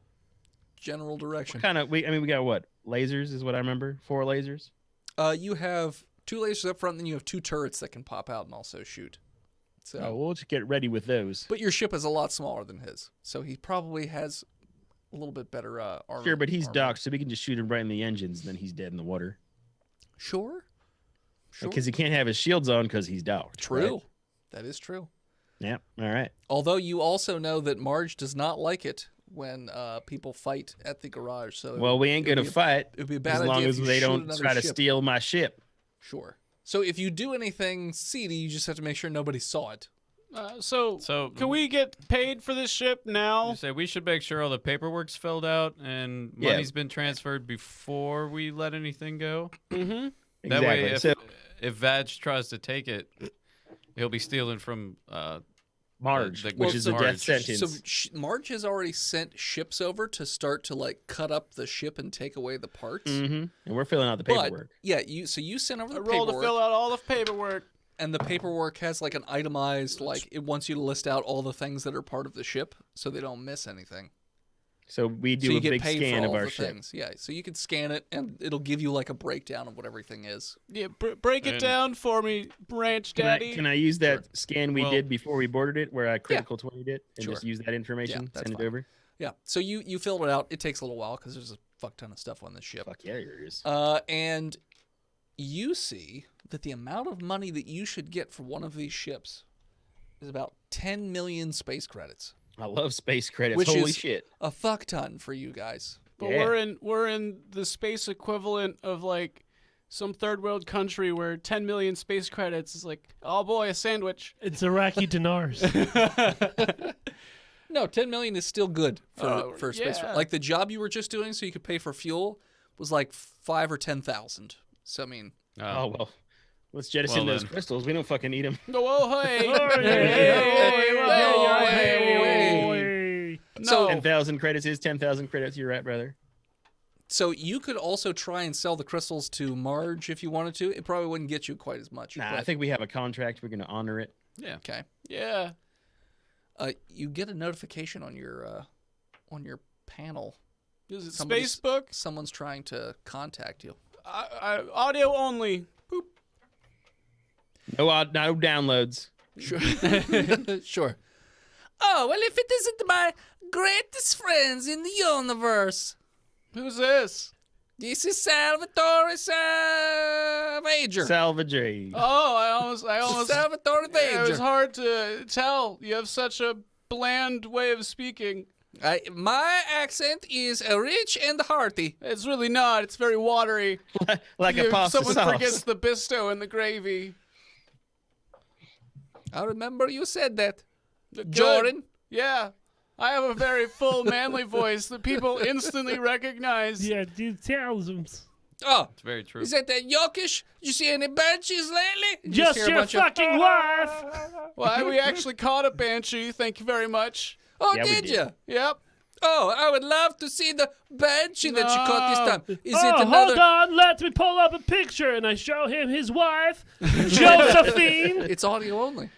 general direction. We got what? Lasers is what I remember. 4 lasers. You have 2 lasers up front, then you have 2 turrets that can pop out and also shoot. So, Oh, we'll just get ready with those. but your ship is a lot smaller than his, so he probably has a little bit better armor. Sure, but he's armor. docked, so we can just shoot him right in the engines, and then he's dead in the water. Sure. Sure. Because he can't have his shields on because he's docked. True. right? That is true. Yeah. All right. Although you also know that Marge does not like it when people fight at the garage. So Well, we ain't it would gonna be a- fight It would be a bad as idea long if as you they shoot don't another try to ship. steal my ship. Sure. So if you do anything seedy, you just have to make sure nobody saw it. So can we get paid for this ship now? You say we should make sure all the paperwork's filled out and Yeah. money's been transferred before we let anything go. Mm-hmm. That Exactly. way, So if Vag tries to take it, he'll be stealing from Marge, the- which Well, is so a death Marge. sentence. So Marge has already sent ships over to start to like cut up the ship and take away the parts. And we're filling out the But paperwork. yeah, you sent over I the roll to paperwork, fill out all the paperwork. and the paperwork has like an itemized like it wants you to list out all the things that are part of the ship so they don't miss anything. So we So do you a get big paid scan for of all our the ship. things. Yeah, so you can scan it and it'll give you like a breakdown of what everything is. Yeah, break it And- down for me, Ranch Can Daddy. I use that scan we Well- did before we boarded it, where I critical 20'd it, and Sure. just use that information, that's send it fine. over? Yeah, so you filled it out. It takes a little while because there's a fuck ton of stuff on this ship. Fuck yeah, there is. And you see that the amount of money that you should get for one of these ships is about 10 million space credits. I love space credits. Which Holy is- shit. A fuck ton for you guys. But Yeah. we're in the space equivalent of like some third world country where 10 million space credits is like, oh boy, a sandwich. It's Iraqi dinars. No, 10 million is still good for space. yeah. Like the job you were just doing so you could pay for fuel was like 5 or 10,000. So I mean, Oh, well. Let's jettison Well, those then. crystals. We don't fucking eat them. Oh, hey. Oh, Hey, yeah, hey, No. So- 10,000 credits is 10,000 credits. You're right, brother. so you could also try and sell the crystals to Marge if you wanted to. It probably wouldn't get you quite as much. Nah, but- I think we have a contract. We're going to honor it. Yeah. Okay. Yeah. You get a notification on your panel. Is it Somebody's- Facebook? Someone's trying to contact you. Audio only. Boop. No downloads. Sure. Sure. Oh, well, if it isn't my greatest friends in the universe, Who's this? this is Salvatore Salvager. Salvage. Oh, I almost. Salvatore It was Vager. hard to tell. You have such a bland way of speaking. My accent is rich and hearty. It's really not. It's very watery. Like a If pasta someone sauce. forgets the bisto in the gravy. I remember you said that, Good. Jordan. Yeah. I have a very full, manly voice that people instantly recognize. Yeah, dude, thousands. Oh, It's very true. is that Yokish? You see any banshees lately? Just hear a your bunch of- fucking wife. Well, we actually caught a banshee. Thank you very much. Oh, Yeah, we did did. you? Yep. Oh, I would love to see the banshee that you caught this time. Is Oh, it hold another? on. Let me pull up a picture. And I show him his wife, Josephine. It's audio only.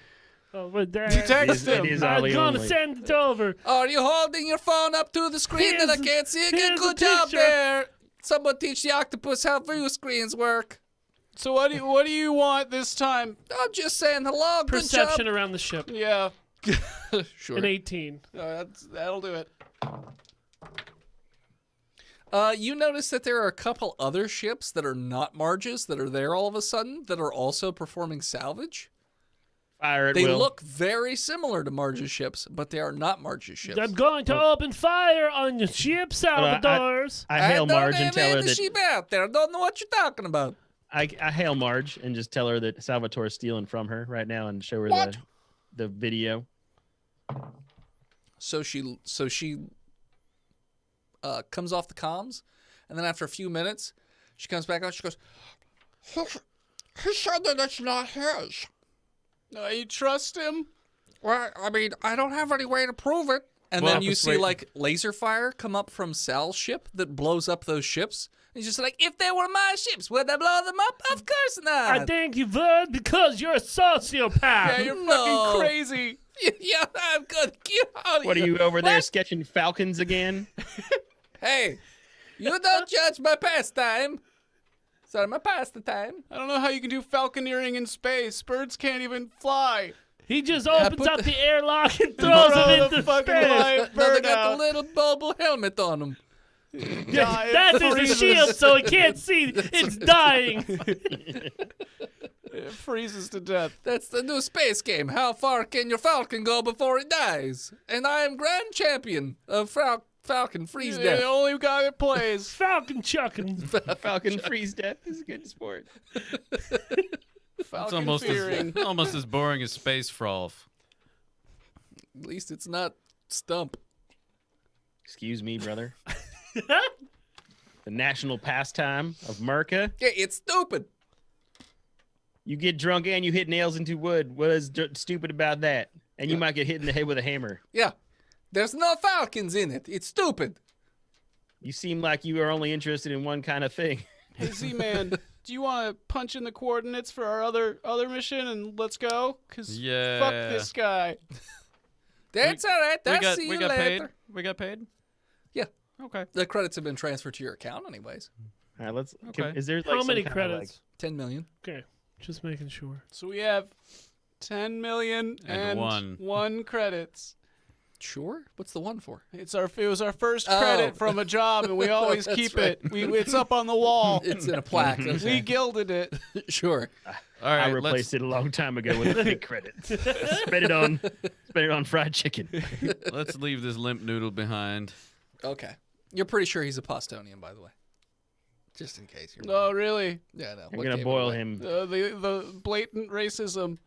Oh, but that, Text It him. is I'm audio gonna only. send it over. Are you holding your phone up to the screen that I Here's- can't see again? here's Good the job picture. there. Someone teach the octopus how view screens work. So what do you want this time? I'm just saying hello. Good Perception around the ship. Yeah. job. Sure. An 18. That'll do it. You notice that there are a couple other ships that are not Marges that are there all of a sudden that are also performing salvage. Fire at They will. look very similar to Marge's ships, but they are not Marge's ships. I'm going to open fire on your ship, Salvadors. I hail Marge and tell her the that sheep out there. I don't know what you're talking about. I hail Marge and just tell her that Salvatore's stealing from her right now and show her the video. So she comes off the comms, and then after a few minutes, she comes back out. She goes, "He said that it's not his." You trust him? Well, I mean, I don't have any way to prove it. And Well, then you see wait. like laser fire come up from Sal's ship that blows up those ships. And he's just like, if they were my ships, would I blow them up? Of course not. I think you would because you're a sociopath. Yeah, you're No. fucking crazy. Yeah, I'm gonna get out of What are here. you over there What? sketching falcons again? Hey, you don't judge my pastime. Sorry, my pastime. I don't know how you can do falconeering in space. Birds can't even fly. He just opens put up the airlock and Throw throws the it into fucking space. live Now they bird got out. the little bubble helmet on them. Die, That's it his freezes. shield, so he can't see. It's dying. It freezes to death. That's the new space game. How far can your falcon go before it dies? And I am grand champion of falcon freeze You're death. the only guy that plays. Falcon chucking. Falcon freeze death is a good sport. It's Falcon almost fearing. almost as boring as Space Frolf. At least it's not Stump. Excuse me, brother. The national pastime of Merca. Yeah, it's stupid. You get drunk and you hit nails into wood. What is stupid about that? And you might get hit in the head with a hammer. Yeah. There's no falcons in it. It's stupid. You seem like you are only interested in one kind of thing. Hey, Z-Man, do you want to punch in the coordinates for our other mission and let's go? Because Yeah. fuck this guy. That's all right. I'll see we you got later. paid. We got paid. Yeah. Okay. The credits have been transferred to your account anyways. All right, let's. Okay. Is there like How some many kind of, credits? 10 million. Okay, just making sure. So we have 10 million And one credits. Sure. What's the one for? It was our first Oh. credit from a job, and we always That's keep right. it. It's up on the wall. It's in a plaque. We Okay. gilded it. Sure. All I right. replaced it a long time ago with a fake credit. Spend it on fried chicken. Let's leave this limp noodle behind. Okay. You're pretty sure he's a Postonian, by the way. Just in case you're Oh, really? Yeah, no. I'm gonna boil him. The blatant racism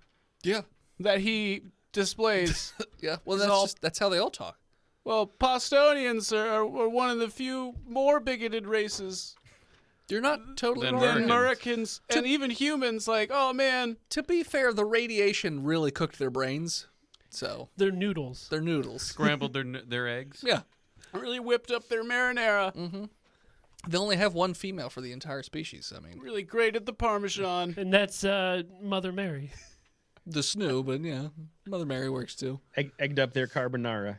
Yeah. that he displays. Yeah. Well, It's all- that's how they all talk. Well, Postonians are one of the few more bigoted races You're not totally Then wrong. than Americans. Americans and even humans. Like, oh man, To be fair, the radiation really cooked their brains, so They're noodles. they're noodles. Scrambled their eggs. Yeah. really whipped up their marinara. They only have one female for the entire species. I mean, Really grated the Parmesan. And that's Mother Mary. the snoo, but yeah, Mother Mary works too. Egged up their carbonara.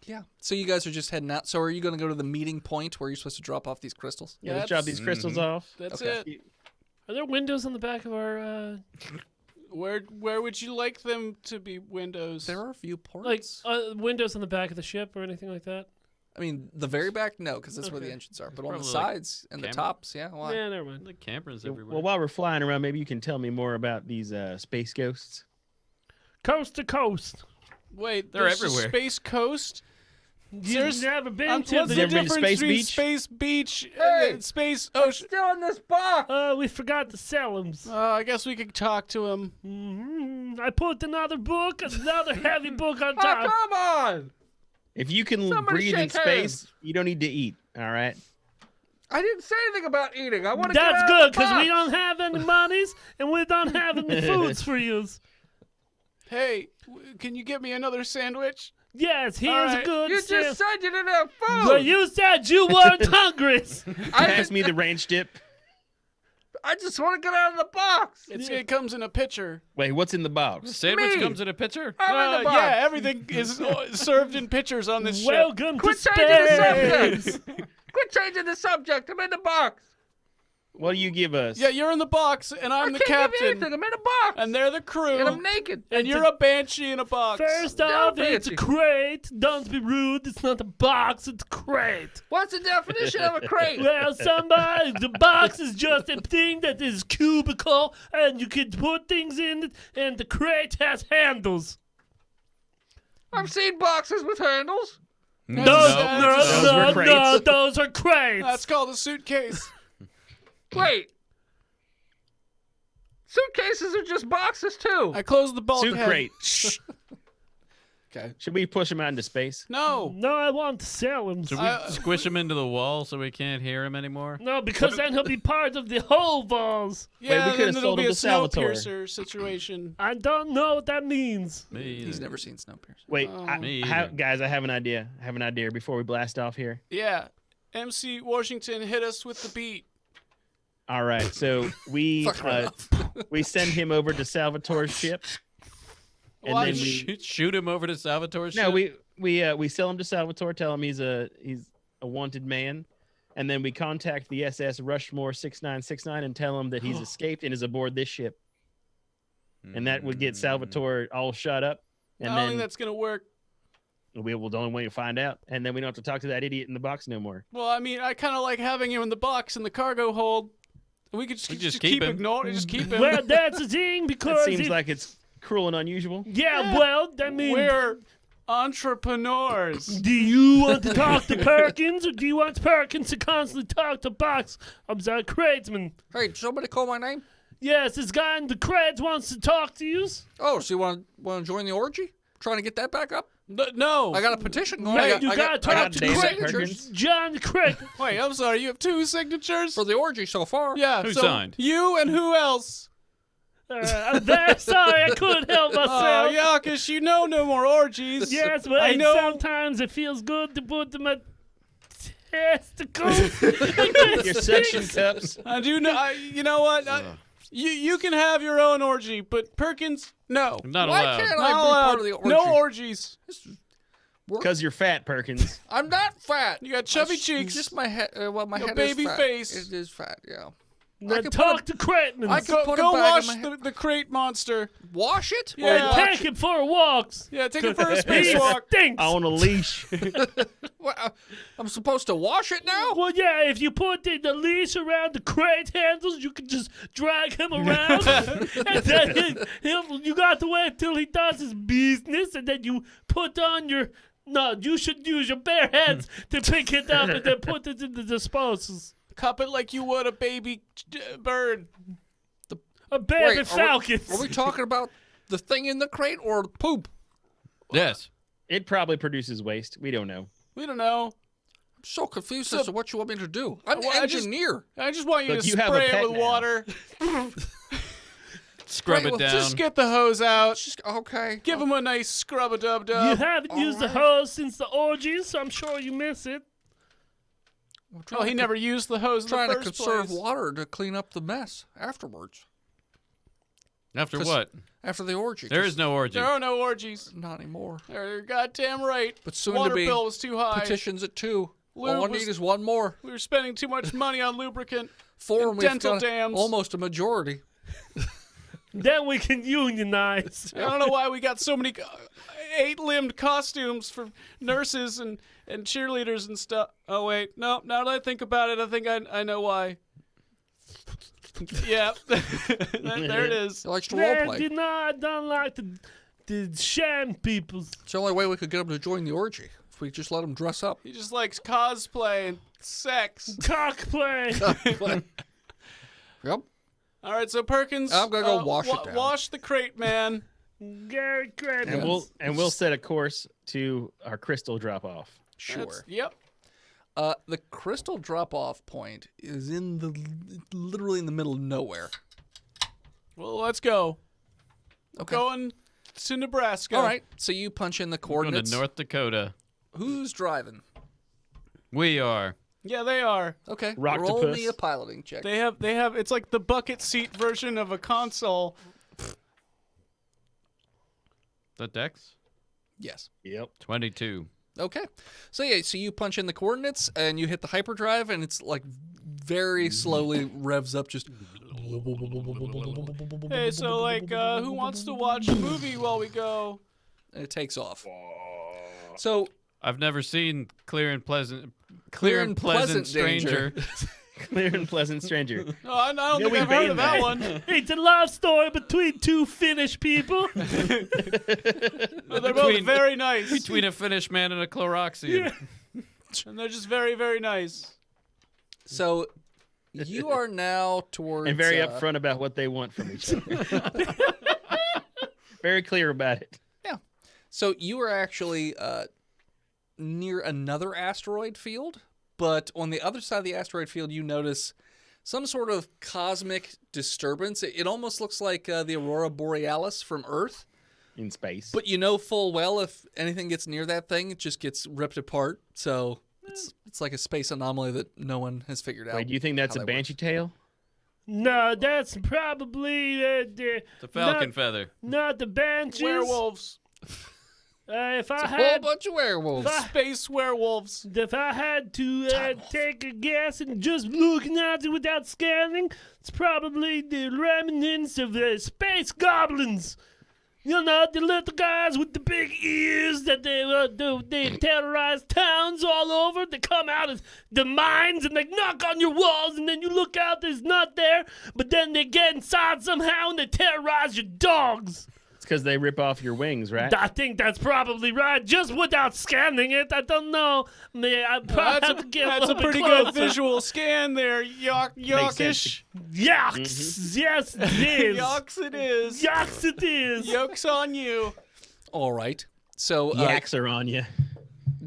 Yeah. So you guys are just heading out. So are you going to go to the meeting point where you're supposed to drop off these crystals? Yeah, let's drop these crystals off. That's Okay. it. Are there windows on the back of our Where would you like them to be windows? There are a few ports. like windows on the back of the ship or anything like that? I mean, the very back, no, because that's where the Okay. engines are. But on the probably like sides and the camera- tops, yeah. Why? Yeah, never mind. Like cameras Yeah, everywhere. well, while we're flying around, maybe you can tell me more about these space ghosts. Coast to coast. Wait, They're there's a everywhere. Space Coast. You've never been What's to the the... Never been to difference Space between Beach? Space Beach Hey! and Space Ocean? Still in this box. We forgot to sell them. I guess we could talk to him. I put another book, another heavy book on top. Come on! If you can Somebody breathe in shake space, you don't need to eat. All right. I didn't say anything about eating. I want to. That's good, because we don't have any monies, and we don't have any foods for you. Hey, can you get me another sandwich? Yes, here's All a right. good sale. said you didn't have food. But you said you weren't hungry. Pass me the ranch dip. I just want to get out of the box. It comes in a pitcher. Wait, what's in the box? Sandwich me. comes in a pitcher. I'm in the box. Yeah, everything is served in pitchers on this ship. Welcome to Quit changing the space. subject. Quit changing the subject. I'm in the box. What do you give us? Yeah, you're in the box, and I'm the Can't give captain, you anything. I'm in a box. and they're the crew, And I'm naked. and you're a banshee in a box. First Down, off, it's a Banshee. crate. Don't be rude. It's not a box. It's a crate. What's the definition of a crate? Well, the box is just a thing that is cubical, and you can put things in it, and the crate has handles. I've seen boxes with handles. Those were crates. those are crates. That's called a suitcase. Wait. Suitcases are just boxes too. I closed the bulkhead. Suit crate. Okay. Should we push him out into space? No. No, I want to sell him. Should we squish him into the wall so we can't hear him anymore? No, because then he'll be part of the whole balls. Yeah, we could've then it'll sold be him a to Salvatore. Snowpiercer situation. I don't know what that means. Me He's either. never seen Snowpiercer. Wait, Me guys, I have an idea. Before we blast off here. Yeah. MC Washington hit us with the beat. All right, so we Fuck right off. we send him over to Salvatore's ship, and Why then did we Shoot him over to Salvatore's no ship? we sell him to Salvatore, tell him he's a wanted man, and then we contact the SS Rushmore 6969 and tell him that he's escaped and is aboard this ship, and that would get Salvatore all shut up, I and don't think then that's going to work. we will the only way to find out, and then we don't have to talk to that idiot in the box no more. Well, I mean, I kind of like having him in the box in the cargo hold. We could just keep him. ignoring. Just keep him. Well, that's the thing, It because seems like it's cruel and unusual. yeah, well, I mean, We're entrepreneurs. do you want to talk to Perkins, or do you want Perkins to constantly talk to Box? I'm sorry, Cratesman. Hey, did somebody call my name? Yes, this guy in the crates wants to talk to you. Oh, so you want to join the orgy? Trying to get that back up? No. I got a petition going. Mate, you gotta talk God to damn it, Craig. Perkins. John Craig. Wait, I'm sorry. You have 2 signatures? for the orgy so far. Yeah. Who so signed? You and who else? I'm very sorry, I couldn't help Oh, myself. yeah, because you know no more orgies. Yes, but I know. sometimes it feels good to put them at testicles. Your suction cups. I do know. You know what? You can have your own orgy, but Perkins, no. I'm not Why allowed. can't Not I be allowed. part of the orgy? No orgies. Because you're fat, Perkins. I'm not fat. You got chubby It's cheeks. Just my head. Well, my Your head baby is fat. face. It is fat. Yeah. Now could talk put to Crateman. I could Go, put go a bag wash in my head. the crate monster. Wash it? Yeah. Or and watch take him for walks. Yeah, take it for a He spacewalk. stinks. On a leash. Well, I'm supposed to wash it now? Well, yeah, if you put the leash around the crate handles, you can just drag him around. And then you got to wait till he does his business, and then you put on your... No, you should use your bare hands to pick it up and then put it in the disposals. Cup it like you would a baby bird. A baby Wait, falcon. Are we talking about the thing in the crate or poop? Yes. It probably produces waste. We don't know. We don't know. I'm so confused So- as to what you want me to do. I'm Well, an I just- engineer. I just want you Look, to you have a spray it pet with now. water. Scrub Right, it well, down. Just get the hose out. Just okay. Give him a nice scrub-a-dub-dub. You haven't used the hose since the orgies, so I'm sure you miss it. I'm Oh, trying he to- never used the hose in trying the to first conserve place. water to clean up the mess afterwards. After 'Cause- what? After the orgy. There 'cause is no orgy. There are no orgies. not anymore. You're goddamn right. But soon Water to be bill was too high. petitions at 2. Lube All I was- need is one more. We were spending too much money on lubricant. 4 and and we've dental got dams. almost a majority. Then we can unionize. I don't know why we got so many 8-limbed costumes for nurses and cheerleaders and stuff. Oh, wait. No, now that I think about it, I think I know why. Yeah. There it is. He likes to Man, roleplay. I don't like the sham peoples. It's the only way we could get him to join the orgy. If we just let him dress up. He just likes cosplay and sex. Cockplay. Yep. All right, so Perkins. I'm gonna go wash it down. Wash the crate, man. Gary Crateman. And we'll set a course to our crystal drop off. Sure. Yep. The crystal drop-off point is literally in the middle of nowhere. Well, let's go. Okay. Going to Nebraska. All right. So you punch in the Going coordinates. to North Dakota. Who's driving? We are. Yeah, they are. Okay. Rocktopus. Roll me a piloting check. They have. It's like the bucket seat version of a console. The Dex? Yes. Yep. 22. Okay. So yeah, so you punch in the coordinates and you hit the hyperdrive and it's like very slowly revs up. Just Hey, so like, who wants to watch a movie while we go? and it takes off. So I've never seen Clear and Pleasant Stranger. Stranger. Clear and pleasant stranger. No, I don't Yeah, think we I've heard of banned that that. one. It's a love story between two Finnish people. But they're both very nice. Between a Finnish man and a Cloroxian. And they're just very, very nice. So you are now towards And very upfront about what they want from each other. Very clear about it. So you are actually near another asteroid field, but on the other side of the asteroid field, you notice some sort of cosmic disturbance. It almost looks like the aurora borealis from Earth, In space. but you know full well if anything gets near that thing, it just gets ripped apart. So it's like a space anomaly that no one has figured out. Wait, do you think that's how a that works. banshee tail? No, that's probably The falcon feather. not the banshees. Werewolves. If I It's a whole had bunch of werewolves. Space werewolves. If I had to take a guess and just looking at it without scanning, it's probably the remnants of the space goblins. You know, the little guys with the big ears that they terrorize towns all over. They come out of the mines and they knock on your walls, and then you look out, there's not there. But then they get inside somehow and they terrorize your dogs. It's because they rip off your wings, right? I think that's probably right. Just without scanning it, I don't know. I probably have to get That's a little bit pretty closer. good visual scan there. Yuckish. Yucks. Yes, it is. Yucks it is. Yucks, it is. Yolks on you. All right. So Yaks are on you.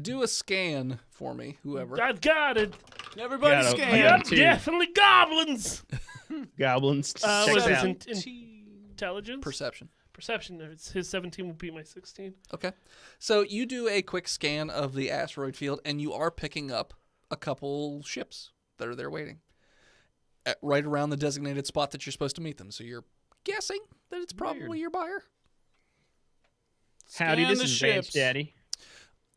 do a scan for me, whoever. I've got it. Everybody Got it. scan. Yeah. Yep, Two. definitely goblins. Goblins. What Checks is this? out. Intelligence? Perception. Perception. His 17 would beat my 16. Okay. So you do a quick scan of the asteroid field, and you are picking up a couple ships that are there waiting right around the designated spot that you're supposed to meet them. So you're guessing that it's probably your buyer. Howdy, Scan this the is ships. Ranch Daddy.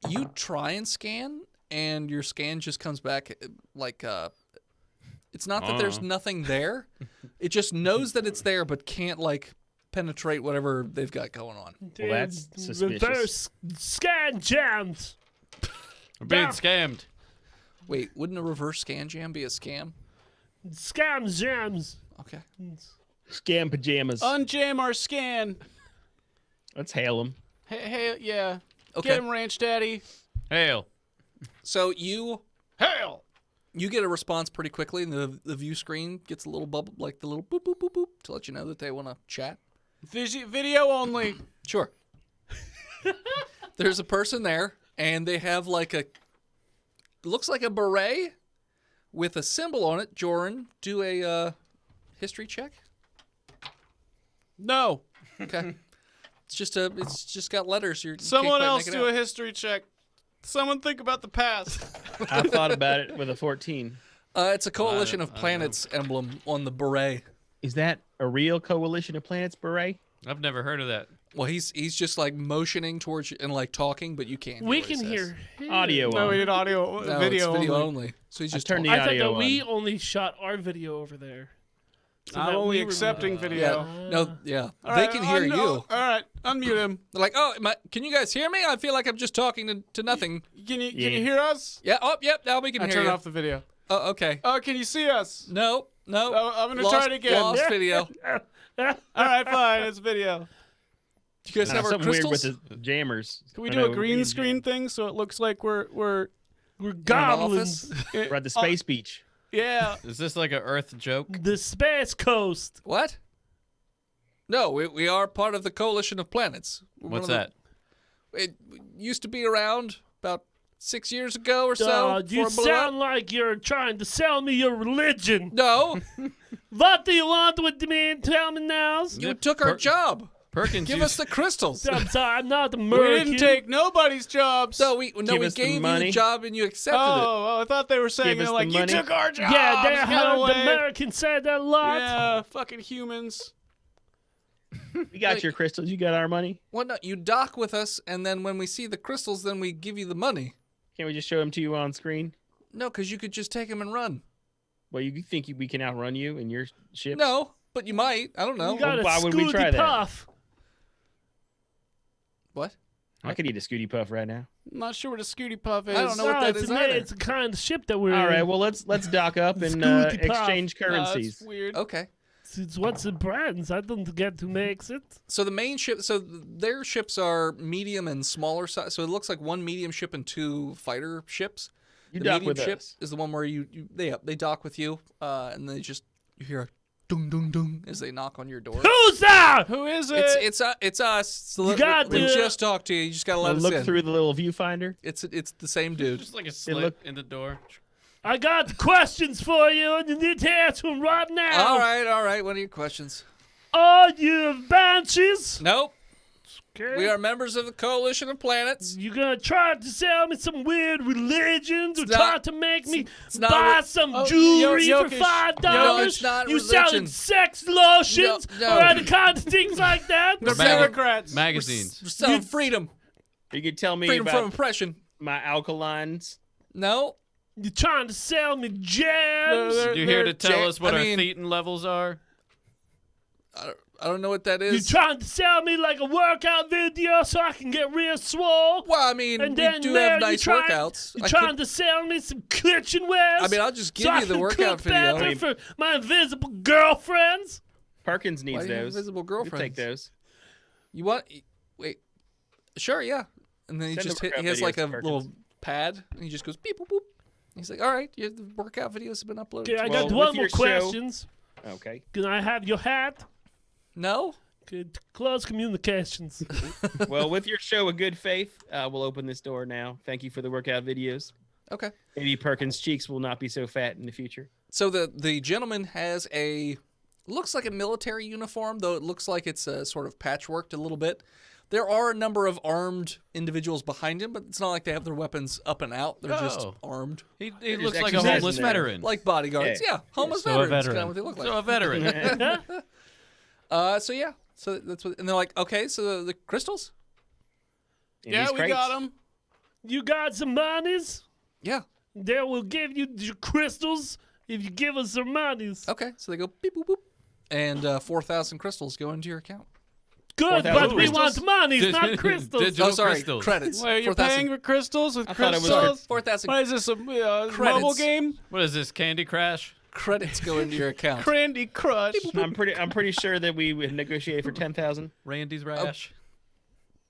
You try and scan, and your scan just comes back like it's not that there's nothing there. It just knows that it's there, but can't like penetrate whatever they've got going on. Well, that's suspicious. Reverse scan jams. We're being Yeah. scammed. Wait, wouldn't a reverse scan jam be a scam? Scam jams. Okay. Scam pajamas. Unjam our scan. Let's hail them. Hey, yeah. Okay. Get him, Ranch Daddy. Hail. So you Hail. get a response pretty quickly, and the view screen gets a little bubble, like the little boop boop boop boop, to let you know that they want to chat. Video only. Sure. There's a person there, and they have like looks like a beret with a symbol on it. Joran, do a history check. No. Okay. It's just got letters. You Someone can't quite else make it do out. a history check. Someone think about the past. I thought about it with a 14. It's a coalition of planets emblem on the beret. Is that a real coalition of planets beret? I've never heard of that. Well, he's just like motioning towards you and like talking, but you can't. Hear We what he can says. hear. Audio No, we on. did audio. No, video it's video only. only. So he's I just turned the talking. I thought audio that we on. only shot our video over there. So I'm that only we were- accepting video. Yeah. No. Yeah. All They right, can hear you. All right, unmute him. They're like, oh, can you guys hear me? I feel like I'm just talking to nothing. Can you Yeah. hear us? Yeah. Oh, yep. Now we can I hear turned you. off the video. Oh, okay. Oh, can you see us? No. Oh, I'm gonna Lost- try it again. Lost video. All right, fine. It's video. Do you guys have our Something crystals? weird with the jammers. Can we I do know, a green we- screen thing so it looks like we're We're In an goblins. office? We're at the space beach. yeah. Is this like a Earth joke? The space coast. What? No, we are part of the coalition of planets. We're one What's of that? It used to be around about 6 years ago or so. You before it blew sound up. like you're trying to sell me your religion. No, What do you want with me? Tell me now. you took our job. Perkins Give us the crystals. I'm sorry, I'm not We American. didn't take nobody's jobs. No, we Give gave us the you the money. job and you accepted it. Oh, I thought they were saying Give us it the like you money. took our jobs. Yeah, they get heard away. the Americans say that a lot. Yeah, fucking humans. We got your crystals. You got our money. Well, no, you dock with us, and then when we see the crystals, then we give you the money. Can't we just show them to you on screen? No, because you could just take them and run. Well, you think we can outrun you in your ship? No, but you might. I don't know. You got a why would we Scooty try that? Puff. What? I could eat a Scooty Puff right now. I'm not sure what a Scooty Puff is. I don't know what that it's is a- either. It's a kind of ship that we're All right, in. well let's dock up and Scooty Puff. exchange Nah, that's currencies. weird. Okay. It's what's the brands? I don't get who makes it. So the main ship, so their ships are medium and smaller size. So it looks like one medium ship and two fighter ships. You The dock medium with ship us. is the one where they dock with you, and they just you hear a dung dung dung as they knock on your door. Who's that? Who is it? It's us. So You got we the- just talked to you. You just gotta let us Look in. through the little viewfinder. It's the same dude. Just like a slit look- in the door. I got questions for you, and you need to answer them right now. All right. What are your questions? Are you banshees? Nope. Okay. We are members of the Coalition of Planets. You gonna try to sell me some weird religions, or It's not- try to make me it's not buy re- some Oh, jewelry Yo- for Yokish. $5? No, it's not you religion. selling sex lotions No. or any kind of things like that? They're Mag- bureaucrats. Magazines. We're selling freedom. You could tell me Freedom from about oppression. my alkalines. No. You trying to sell me gems? They're- You here to tell Ja- us what I our mean- thetan levels are? I don't know what that You is. trying to sell me like a workout video so I can get real swole? Well, I mean, And we then do there have nice You workouts. trying to sell me some kitchen wares? I mean, I'll just give so I you the can workout cook video. better for my invisible girlfriends? Perkins Why needs do you have those. invisible We'll girlfriends? take those. You want? Wait. Sure, yeah. And then Send the he workout has like videos a to Perkins. little pad, and he just goes beep boop boop. He's like, all right, the workout videos have been uploaded. Okay, I Well, got with one more your show- questions. Okay. Can I have your hat? No. Good. Close communications. Well, with your show of good faith, we'll open this door now. Thank you for the workout videos. Okay. Maybe Perkins' cheeks will not be so fat in the future. So the gentleman has looks like a military uniform, though it looks like it's sort of patchworked a little bit. There are a number of armed individuals behind him, but it's not like they have their weapons up and out. They're just Oh. armed, He just looks like a exercising homeless there. veteran. like bodyguards. Yeah. Yeah, homeless So a veterans. Kind veteran. of what they look like. So a veteran. So yeah. So that's what, and they're like, okay, so the crystals. In Yeah, these we crates. got them. You got some monies? Yeah. They will give you the crystals if you give us some monies. Okay. So they go beep boop boop, and 4,000 crystals go into your account. Good, 4,000 but we crystals? want monies, Dig- not crystals. digital Oh, sorry, crystals. credits. Wait, you're 4,000 paying for crystals with I thought it was crystals? 4,000 What is this, a mobile Credits. game? What is this, Candy Crash? credits go into your account. Candy Crush. I'm pretty sure that we would negotiate for 10,000. Randy's Rash?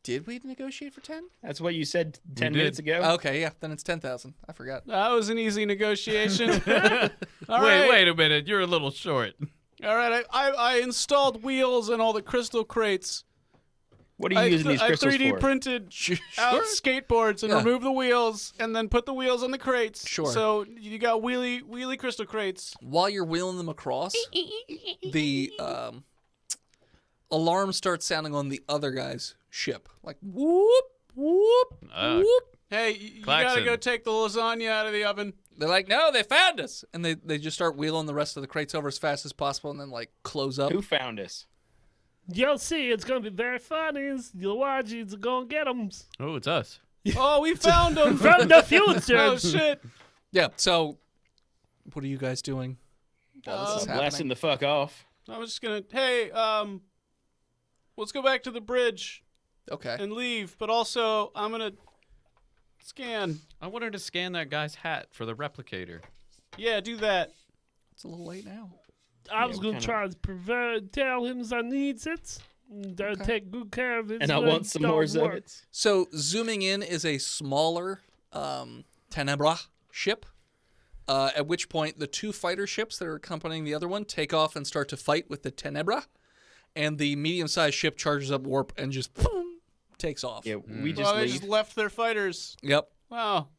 Did we negotiate for 10? That's what you said 10 did. minutes ago. Okay, yeah, then it's 10,000. I forgot. That was an easy negotiation. All Wait, right. wait a minute. You're a little short. All right, I installed wheels in all the crystal crates. What are you using these crystals 3D for? printed Sure. out skateboards and Yeah. removed the wheels and then put the wheels on the crates. Sure. So you got wheelie crystal crates. While you're wheeling them across, the alarm starts sounding on the other guy's ship. Like, whoop, whoop, whoop. Hey, you gotta Klaxon. go take the lasagna out of the oven. They're like, no, they found us. And they just start wheeling the rest of the crates over as fast as possible and then, like, close up. Who found us? You'll see, it's gonna be very funny. You'll watch, it's gonna get them Oh, it's us. Oh, we found them from the future. Oh shit! Yeah, so what are you guys doing while this is Blasting happening? the fuck off. I was just gonna. Hey, let's go back to the bridge Okay. and leave. But also, I'm gonna scan. I wanted to scan that guy's hat for the replicator. Yeah, do that. It's a little late now. I was we gonna kinda- try to tell him I needs it. And I'll take good care of it. And I so want it some don't more of work. it. So zooming in is a smaller Tenebra ship, at which point the two fighter ships that are accompanying the other one take off and start to fight with the Tenebra, and the medium-sized ship charges up warp and just boom, takes off. Yeah, we just Well, they leave. just left their fighters. Yep. Wow.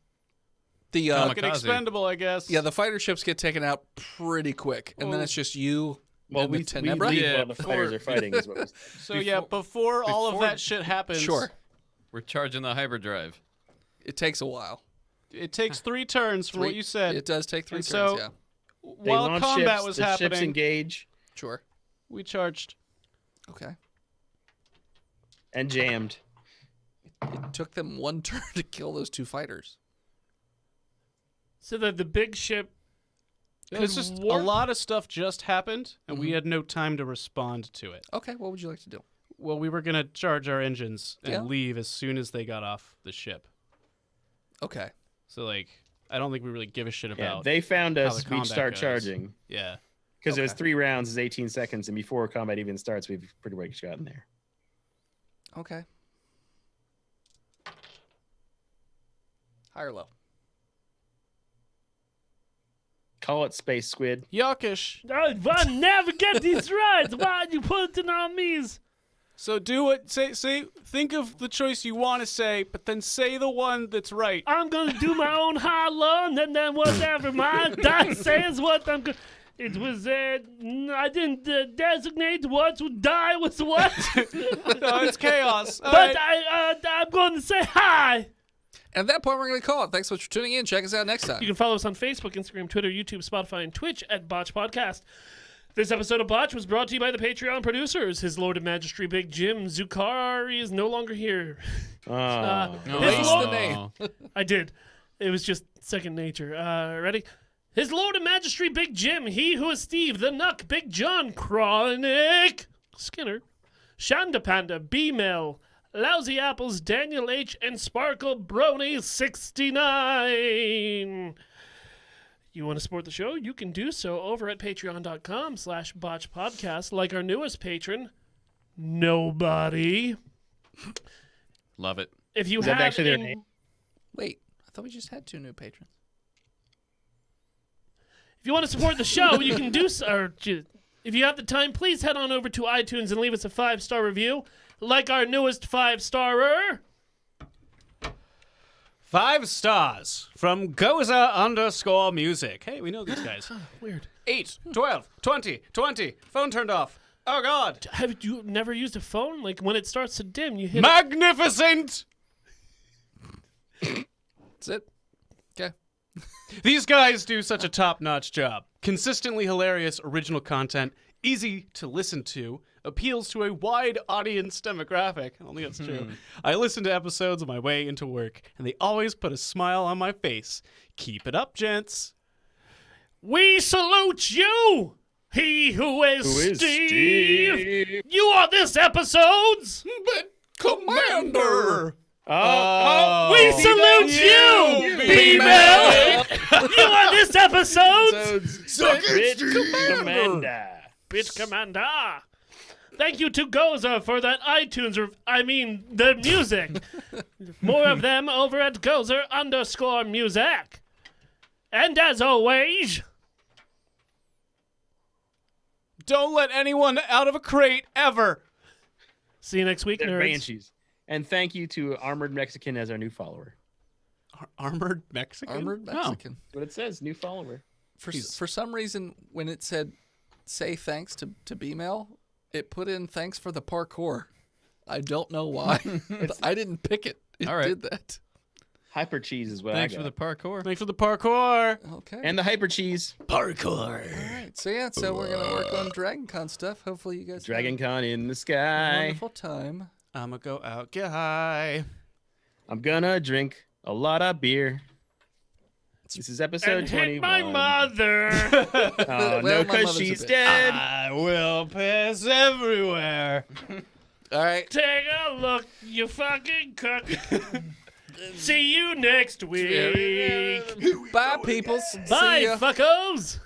The Fucking Kamikaze. expendable, I guess. yeah, the fighter ships get taken out pretty quick, and then Well- it's just you well, and we the Tenebra. leave Yeah, while the fighters before- are fighting. Is what we're saying. So yeah, before all of before- that shit happens, Sure, We're charging the hyperdrive. it takes a while. it takes 3 turns from what you said. It does take 3 And turns. so- Yeah, They While launch combat ships, was the ships happening, engage sure. we charged. Okay. and jammed. It took them 1 turn to kill those 2 fighters. So that the big ship It's just a lot of stuff just happened, and we had no time to respond to it. Okay, what would you like to do? Well, we were going to charge our engines and Yeah. leave as soon as they got off the ship. Okay. So, like, I don't think we really give a shit Yeah, about. they found how us. the We'd combat start goes. charging Yeah. because it was Okay. 3 rounds is 18 seconds, and before combat even starts, we've pretty much gotten there. Okay. High or low? Call it Space Squid. Yuckish. I never get these right. Why you putting on me? So do it. Say. Think of the choice you want to say, but then say the one that's right. I'm gonna do my own high low, and then whatever my dice says what I'm going. It was I didn't designate what die was what, No, it's chaos. All but right. I'm going to say hi. And at that point, we're going to call it. Thanks so much for tuning in. Check us out next time. You can follow us on Facebook, Instagram, Twitter, YouTube, Spotify, and Twitch at Botched Podcast. This episode of Botch was brought to you by the Patreon producers. His Lord of Magistry, Big Jim Zukari, is no longer here. Oh. His Erase Lord- the name. I did. It was just second nature. Ready? His Lord of Magistry, Big Jim. He who is Steve, the Nuck, Big John, Chronic, Skinner, Shanda Panda, B-Mel, Lousy Apples, Daniel H., and Sparkle Brony 69. You want to support the show? You can do so over at patreon.com/botchpodcast, like our newest patron, Nobody. Love it. If you Is that have actually their in- name? Wait, I thought we just had 2 new patrons. If you want to support the show, you can do so. Or, if you have the time, please head on over to iTunes and leave us a 5-star review, like our newest 5-starer. 5 stars from Goza_music. Hey, we know these guys. Weird. 8, 12, 20, 20. Phone turned off. Oh, God. Have you never used a phone? Like when it starts to dim, you hit it. Magnificent! That's it. Okay. These guys do such a top-notch job. Consistently hilarious original content, easy to listen to, appeals to a wide audience demographic. I don't think that's true. I listen to episodes on my way into work, and they always put a smile on my face. Keep it up, gents. We salute you, he who is, Steve. You are this episode's. But Commander! Oh. We salute you, B-Mel. You are this episode's Commander. Bitch Commander. Thank you to Goza for that iTunes, the music. More of them over at Gozer_music. And as always, Don't let anyone out of a crate ever. see you next week, They're nerds. banshees. And thank you to Armored Mexican as our new follower. Armored Mexican? Armored Oh. Mexican. That's what it says, new follower. For some reason, when it said say thanks to B-Mail, it put in thanks for the parkour. I don't know why. I didn't pick it. It All right. did that. Hyper cheese is what Thanks I for got. the parkour. Thanks for the parkour. Okay. And the hyper cheese. All right. So yeah, so we're gonna work on Dragon Con stuff. Hopefully you guys Dragon have Con in the a sky. wonderful time. I'm a go out guy. I'm gonna drink a lot of beer. This is episode And 21. hit my mother. Oh, Well, no, my because mother's a she's bitch. dead. I will piss everywhere. All right. Take a look, you fucking cook. See you next week. Bye, peoples. Bye, See ya. fuckos.